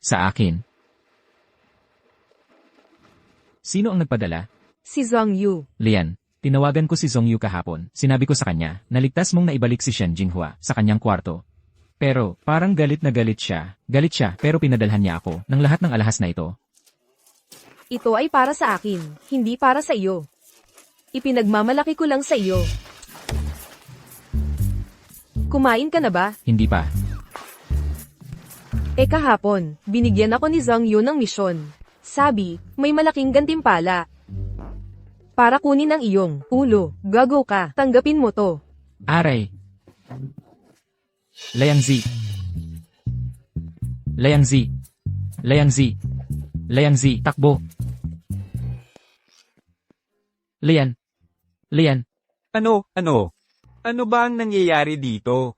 Sa akin. Sino ang nagpadala? Si Zhang Yu. Lian, tinawagan ko si Zhong Yu kahapon. Sinabi ko sa kanya, na ligtas mong naibalik si Shen Jinghua sa kanyang kwarto. Pero, parang galit na galit siya. Galit siya, pero pinadalhan niya ako ng lahat ng alahas na ito. Ito ay para sa akin, hindi para sa iyo. Ipinagmamalaki ko lang sa iyo. Kumain ka na ba? Hindi pa. Kahapon, binigyan ako ni Zhang Yu ng misyon. Sabi, may malaking gantimpala. Para kunin ang iyong ulo, gago ka, tanggapin mo to. Aray. Layangzi. Layangzi. Layangzi. Layangzi. Takbo. Lian. Lian. Ano ba ang nangyayari dito?